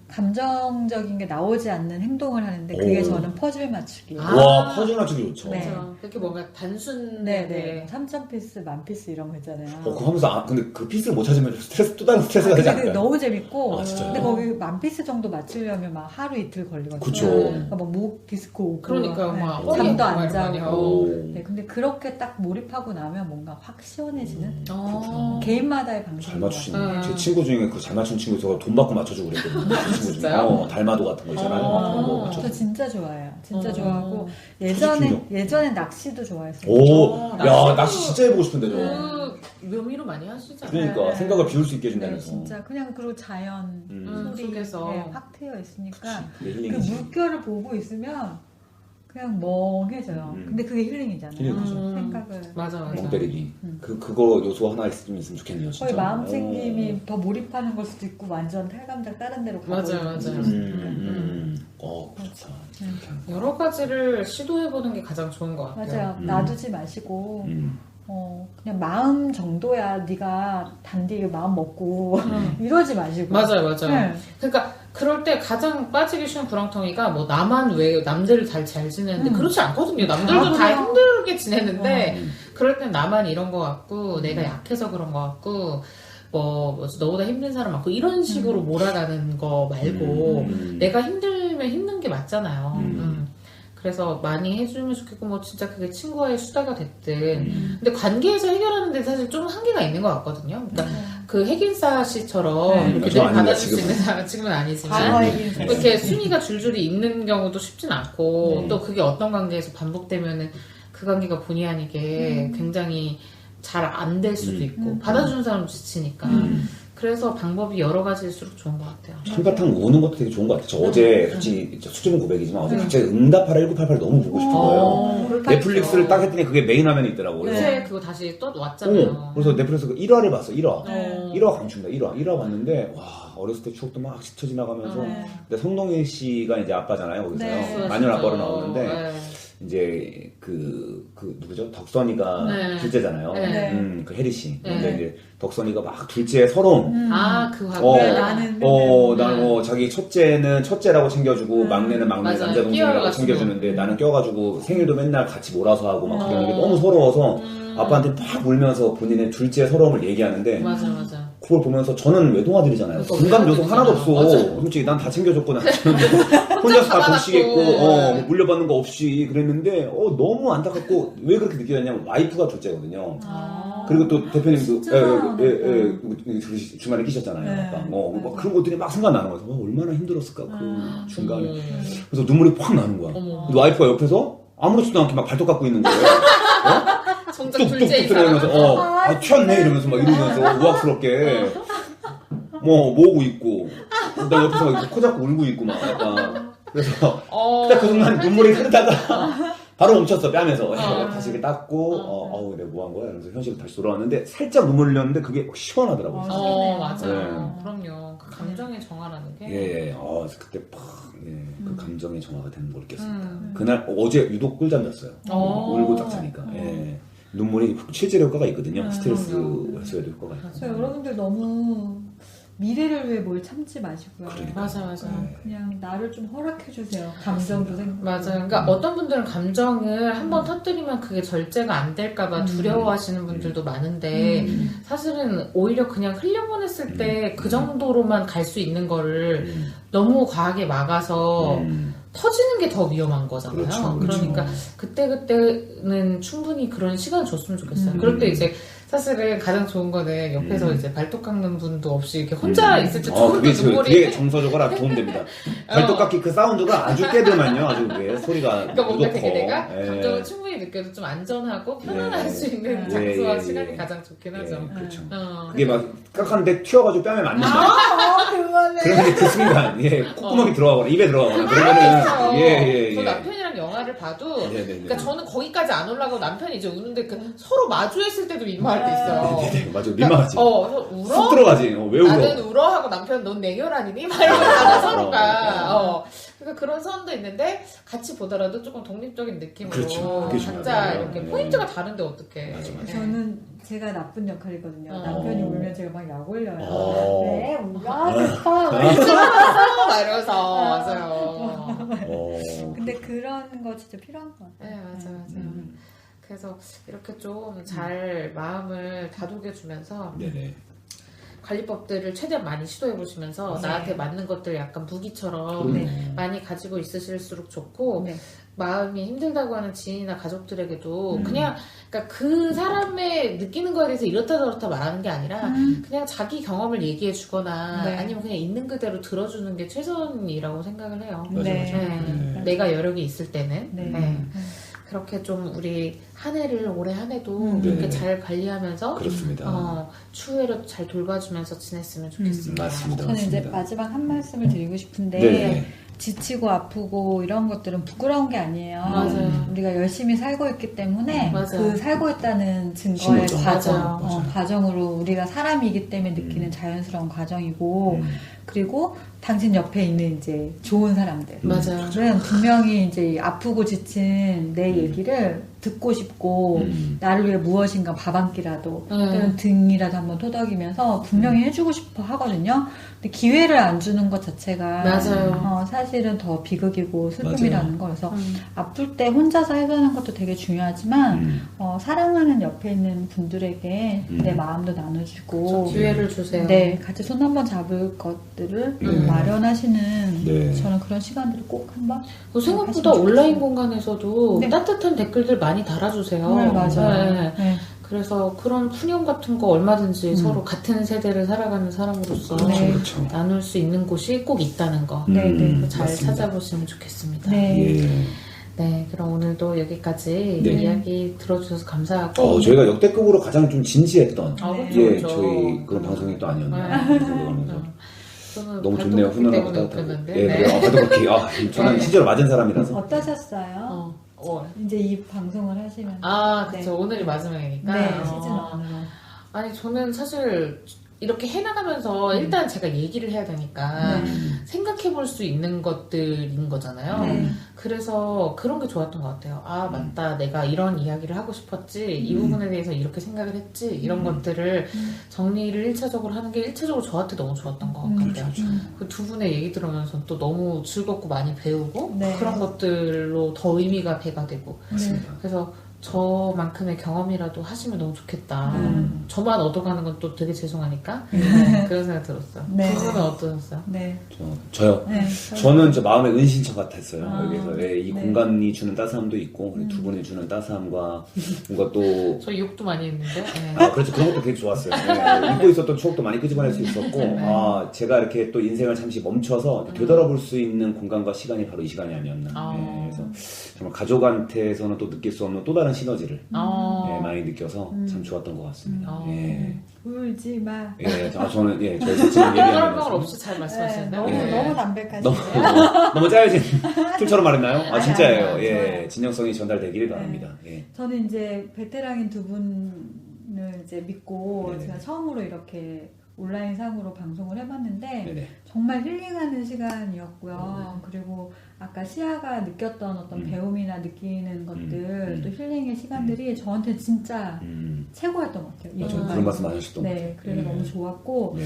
감정적인 게 나오지 않는 행동을 하는데 그게 저는 퍼즐 맞추기예요. 와 퍼즐 맞추기 좋죠. 네. 그렇죠. 그렇게 뭔가 단순 네네. 3,000피스, 10,000피스 이런 거 있잖아요. 그거 하면서 근데 그 피스를 못 찾으면 스트레스 또 다른 스트레스가 되지 근데 그게 않을까요? 너무 재밌고 진짜요? 근데 거기 10,000피스 정도 맞추려면 막 하루 이틀 걸리거든요. 그쵸. 그러니까 목 디스크 오고 그러니까요. 막 허리에 잠도 막 안 이렇게 많이 자고 하고. 네, 근데 그렇게 딱 몰입하고 나면 뭔가 확 시원해지는 개인마다의 방식인 잘 맞추시네. 것 같아요. 제 친구 중에 그 잘 맞춘 친구 있어서 돈 받고 맞춰주고 그랬거든요. 그 친구 중에. 진짜요? 달마도 같은 거 있잖아요. 그거 맞춰주고. 저 진짜 좋아해요. 진짜 좋아하고 사직충격. 예전에 낚시도 좋아했어요. 오, 야 낚시도- 낚시 진짜 해보고 싶은데 저. 그 묘미로 많이 하시잖아요. 그러니까 생각을 비울 수 있게 네, 해준다면서. 진짜 그냥 그리고 자연 소리 속에서. 확 트여 있으니까 그게 그 힐링이지. 물결을 보고 있으면 그냥 멍해져요. 근데 그게 힐링이잖아요. 힐링이죠. 생각을 맞아. 멍 때리기. 그거 요소 하나 있으면 좋겠네요. 진짜. 거의 마음 챙김이 더 몰입하는 걸 수도 있고 완전 탈감작 다른 데로 가고 맞아요. 있는 맞아요. 좋다. 여러 가지를 시도해보는 게 가장 좋은 것 같아요. 맞아요. 놔두지 마시고 음. 그냥 마음 정도야 네가 단디 마음 먹고 이러지 마시고 맞아요. 네. 그러니까 그럴 때 가장 빠지기 쉬운 구렁텅이가 뭐 나만 왜 남들을 잘 지내는데 그렇지 않거든요. 남들도 다 그래요. 힘들게 지내는데 그럴 땐 나만 이런 것 같고 내가 약해서 그런 것 같고 너보다 힘든 사람 많고 이런 식으로 몰아가는 거 말고 내가 힘들면 힘든 게 맞잖아요. 그래서 많이 해주면 좋겠고 뭐 진짜 그게 친구와의 수다가 됐든 근데 관계에서 해결하는 데 사실 좀 한계가 있는 것 같거든요. 그러니까 그 핵인싸 씨처럼 이렇게 저 늘 아닙니다, 받아줄 수 있는 사람 지금은 아니지만 과거 핵인싸. 이렇게 순위가 줄줄이 있는 경우도 쉽진 않고 또 그게 어떤 관계에서 반복되면은 그 관계가 본의 아니게 굉장히 잘 안 될 수도 있고 받아주는 사람 지치니까 그래서 방법이 여러 가지일수록 좋은 것 같아요. 한바탕 우는 것도 되게 좋은 것 같아요. 저 어제 솔직히 수줍은 고백이지만 어제 갑자기 응답하라 1988 너무 보고 싶은 거예요. 넷플릭스를 딱 했더니 그게 메인 화면에 있더라고요. 그래서 요새 그거 다시 또 왔잖아요. 그래서 넷플릭스 그 1화를 봤어. 1화. 네. 1화 강추입니다. 1화 봤는데 와 어렸을 때 추억도 막 스쳐 지나가면서 근데 성동일 씨가 이제 아빠잖아요. 거기서요. 네. 마녀 아빠로 나오는데 네. 이제 그 누구죠? 덕선이가 네. 둘째잖아요. 네. 그 혜리 씨. 네. 근데 이제 덕선이가 막 둘째 서러움. 그 나는 난 자기 첫째는 첫째라고 챙겨주고 막내는 막내 맞아요. 남자 동생이라고 끼어가지고. 챙겨주는데 나는 껴가지고 생일도 맨날 같이 몰아서 하고 막 그러는 게 너무 서러워서 아빠한테 막 울면서 본인의 둘째 서러움을 얘기하는데 맞아. 그걸 보면서 저는 외동아들이잖아요. 그거 공감 요소 외동아들이잖아. 하나도 없어. 맞아. 솔직히 난 다 챙겨줬고 난 혼자서 다 덕시겠고 뭐 물려받는 거 없이 그랬는데 너무 안타깝고 왜 그렇게 느껴졌냐면 와이프가 둘째거든요. 그리고 또 대표님도 중간에 끼셨잖아요. 네. 아까. 막 그런 것들이 막 생각나는 거예요. 얼마나 힘들었을까 그 중간에. 어머. 그래서 눈물이 팍 나는 거야. 어머. 근데 와이프가 옆에서 아무렇지도 않게 막 발톱 깎고 있는 거예요. 정작 둘째 뚝뚝뚝 이사람. 들어가면서 튀었네 이러면서 막 이러면서 우악스럽게 모으고 있고 나 옆에서 막 이렇게 코 잡고 울고 있고 막 약간 그래서 딱 그 순간 눈물이 흐르다가 바로 멈췄어 뺨에서 다시 이렇게 닦고 내가 뭐 한 거야 이러면서 현실로 다시 돌아왔는데 살짝 눈물 흘렸는데 그게 막 시원하더라고요. 맞아요. 네. 그럼요. 그 감정의 정화라는 게. 예, 그때 그 감정의 정화가 되는 걸 느꼈습니다. 그날 어제 유독 꿀잠 잤어요. 울고 딱 자니까. 예. 눈물이 실제로 효과가 있거든요. 스트레스 해소에도 효과가 있어요. 여러분들 너무 미래를 위해 뭘 참지 마시고요. 그러니까. 맞아. 그냥 나를 좀 허락해주세요. 감정도 생각. 맞아요. 그러니까 어떤 분들은 감정을 한번 터뜨리면 그게 절제가 안 될까봐 두려워하시는 분들도 많은데 사실은 오히려 그냥 흘려보냈을 때 그 정도로만 갈 수 있는 거를 너무 과하게 막아서 터지는 게 더 위험한 거잖아요. 그렇죠. 그러니까 그때는 충분히 그런 시간을 줬으면 좋겠어요. 그럴 때 이제 사실은 가장 좋은 거는 옆에서 이제 발톱 깎는 분도 없이 이렇게 혼자 있을 때 조금 더 눈물이. 그게 정서적으로 도움됩니다. 발톱 깎기 그 사운드가 아주 깨들만요. 아주 그게 소리가. 그러니까 뭔가 되게 커. 내가 감정을 충분히 느껴도 좀 안전하고 편안할 수 있는 장소와 시간이 가장 좋긴 하죠. 그렇죠. 어. 그게 막 깎았는데 튀어가지고 뺨에 맞는다. 그만해. 그러면 그 순간 콧구멍이 들어가거나 입에 들어가거나 그렇죠. 그러면은 저 남편이랑 영화를 봐도 네네네. 그러니까 저는 거기까지 안 올라가고 남편이 이제 우는데 서로 마주했을 때도 민망할 때 있어요. 네네, 맞아. 민망하지. 그래서 울어? 쑥 들어가지. 왜 울어? 나는 울어 하고 남편 넌 내 결 아니니? 막 이러잖아 서로가. 그러니까 그런 선도 있는데 같이 보더라도 조금 독립적인 느낌으로 그렇죠. 그게 각자 중요해요. 이렇게 포인트가 다른데 어떡해. 맞아. 저는 제가 나쁜 역할이거든요. 어. 남편이 울면 제가 막 약 올려요. 어. 네, 울어. 막 이러면서 맞아요. 근데 그런 거 진짜 필요한 것 같아요. 네 맞아요. 그래서 이렇게 좀 잘 마음을 다독여주면서 네네. 관리법들을 최대한 많이 시도해 보시면서 네. 나한테 맞는 것들 약간 무기처럼 네. 많이 가지고 있으실수록 좋고 네. 마음이 힘들다고 하는 지인이나 가족들에게도 그냥 그러니까 그 사람의 느끼는 거에 대해서 이렇다 저렇다 말하는 게 아니라 그냥 자기 경험을 얘기해 주거나 네. 아니면 그냥 있는 그대로 들어주는 게 최선이라고 생각을 해요. 맞아요. 네. 내가 여력이 있을 때는 네. 네. 그렇게 좀 우리 한 해를 올해 한 해도 네. 이렇게 잘 관리하면서 그렇습니다. 추후에를 잘 돌봐주면서 지냈으면 좋겠습니다. 맞습니다. 저는 이제 맞습니다. 마지막 한 말씀을 드리고 싶은데 네네. 지치고 아프고 이런 것들은 부끄러운 게 아니에요. 맞아요. 우리가 열심히 살고 있기 때문에 맞아요. 그 살고 있다는 증거의 신호죠. 과정, 맞아요. 과정으로 우리가 사람이기 때문에 느끼는 자연스러운 과정이고 그리고 당신 옆에 있는 이제 좋은 사람들. 맞아요. 저는 분명히 이제 아프고 지친 내 얘기를 듣고 싶고 나를 위해 무엇인가 밥 한 끼라도 또는 등이라도 한번 토닥이면서 분명히 해주고 싶어 하거든요. 근데 기회를 안 주는 것 자체가 맞아요. 사실은 더 비극이고 슬픔이라는 거. 그래서 음. 아플 때 혼자서 해소하는 것도 되게 중요하지만 사랑하는 옆에 있는 분들에게 내 마음도 나눠주고 기회를 주세요. 네, 같이 손 한번 잡을 것들을 마련하시는 네. 저는 그런 시간들을 꼭 한번 생각보다 하시면 온라인 좋겠어요. 공간에서도 네. 따뜻한 댓글들 많이 달아주세요. 네, 맞아요. 네. 네. 그래서 그런 푸념 같은 거 얼마든지 서로 같은 세대를 살아가는 사람으로서 네. 그렇죠. 나눌 수 있는 곳이 꼭 있다는 거. 네, 네. 잘 맞습니다. 찾아보시면 좋겠습니다. 네. 예. 네, 그럼 오늘도 여기까지 네. 이야기 들어주셔서 감사하고. 저희가 역대급으로 가장 좀 진지했던 네. 저희 그런 방송이 또 아니었나 네. 생각하면서 저는 너무 좋네요. 발톱 훈훈하고 때문에 따뜻하고. 웃겼는데. 예, 네. 그래요. 발톱깎이. 저는 네. 실제로 맞은 사람이라서. 어떠셨어요? 이제 이 방송을 하시면 그쵸. 오늘이 마지막이니까. 네, 시즌 1으로. 아니, 저는 사실 이렇게 해나가면서 일단 제가 얘기를 해야 되니까 생각해 볼 수 있는 것들인 거잖아요. 네. 그래서 그런 게 좋았던 것 같아요. 맞다. 내가 이런 이야기를 하고 싶었지. 이 부분에 대해서 이렇게 생각을 했지. 이런 것들을 정리를 1차적으로 하는 게 1차적으로 저한테 너무 좋았던 것 같아요. 그 두 분의 얘기 들으면서 또 너무 즐겁고 많이 배우고 네. 그런 것들로 더 의미가 배가 되고 네. 그래서 저만큼의 경험이라도 하시면 너무 좋겠다. 저만 얻어가는 건 또 되게 죄송하니까 그런 생각 들었어요. 네. 두 분은 어떠셨어요? 네. 저요? 네. 저는 저 마음의 은신처 같았어요. 여기서 이 네. 공간이 주는 따스함도 있고 그리고 두 분이 주는 따스함과 뭔가 또 저 욕도 많이 했는데. 네. 그렇죠. 그런 것도 되게 좋았어요. 네. 잊고 있었던 추억도 많이 끄집어낼 수 있었고 제가 이렇게 또 인생을 잠시 멈춰서 되돌아볼 수 있는 공간과 시간이 바로 이 시간이 아니었나. 네. 그래서 정말 가족한테서는 또 느낄 수 없는 또 다른 시너지를 많이 느껴서 참 좋았던 것 같습니다. 예. 울지 마. 예, 저는 저희 자체를 할 얘기하면서 방울 없이 잘 네, 말씀하시는데요. 너무, 예. 너무 담백하시네요. 너무 짜여진 틀처럼 말했나요? 아니, 진짜예요. 아니, 예, 좋아요. 진정성이 전달되기를 바랍니다. 예. 저는 이제 베테랑인 두 분을 이제 믿고 네네. 제가 처음으로 이렇게 온라인상으로 방송을 해봤는데 네네. 정말 힐링하는 시간이었고요. 그리고 아까 시아가 느꼈던 어떤 배움이나 느끼는 것들 또 힐링의 시간들이 저한테 진짜 최고였던 것 같아요. 이 맞아요. 공간에서. 그런 말씀 안 하셨던 것 네, 같아요. 그래서 너무 좋았고 네.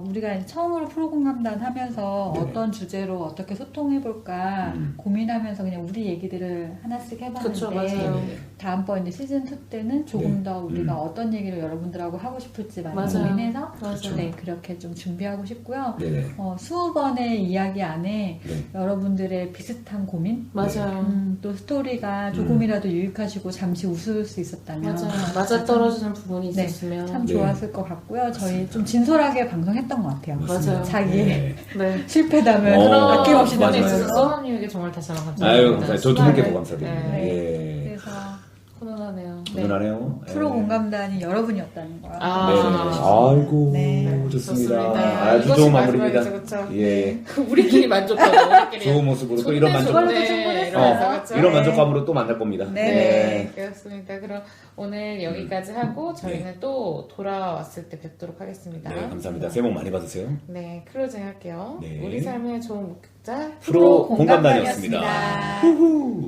우리가 처음으로 프로공감단 하면서 네네. 어떤 주제로 어떻게 소통해볼까 고민하면서 그냥 우리 얘기들을 하나씩 해봤는데 그쵸, 맞아요. 네네. 다음번 이제 시즌 2 때는 조금 네. 더 우리가 어떤 얘기를 여러분들하고 하고 싶을지 많이 맞아요. 고민해서 맞아요. 네, 그렇게 좀 준비하고 싶고요. 네네. 20번의 이야기 안에 네. 여러분들의 비슷한 고민 맞아요. 또 스토리가 조금이라도 유익하시고 잠시 웃을 수 있었다면 맞아요. 맞아떨어지는 부분이 네, 있었으면. 참 네. 좋았을 것 같고요. 저희 좀 진솔하게 방송했던 것 같아요. 맞아요. 자기의 네. 네. 실패담을 그런 아낌없이 부분에 부분에 맞아요. 있어서 나누면서 써머님에게 정말 다시 한번 감사합니다. 아유, 감사해요. 저 두 분께 더 수고하네. 감사드립니다. 네. 예. 그래서 훈훈하네요. 훈훈하네요. 예. 프로 공감단이 여러분이었다는 거. 아, 네. 아이고, 네. 좋습니다. 좋습니다. 아주 이것이 좋은 마무리입니다. 마지막이죠, 그쵸? 예. 우리끼리 만족하고 우리끼리 좋은 모습으로 또 이런 만족, 그걸로도 네, 충분했어요. 이러면서 그쵸? 이런 만족감으로 또 만날 겁니다. 네. 네, 그렇습니다. 그럼 오늘 여기까지 하고 저희는 또 돌아왔을 때 뵙도록 하겠습니다. 네, 감사합니다. 새해 복 많이 받으세요. 네, 클로징 할게요. 네. 우리 삶의 좋은 목격자 프로 공감단이었습니다. 공감단이었습니다. 후후.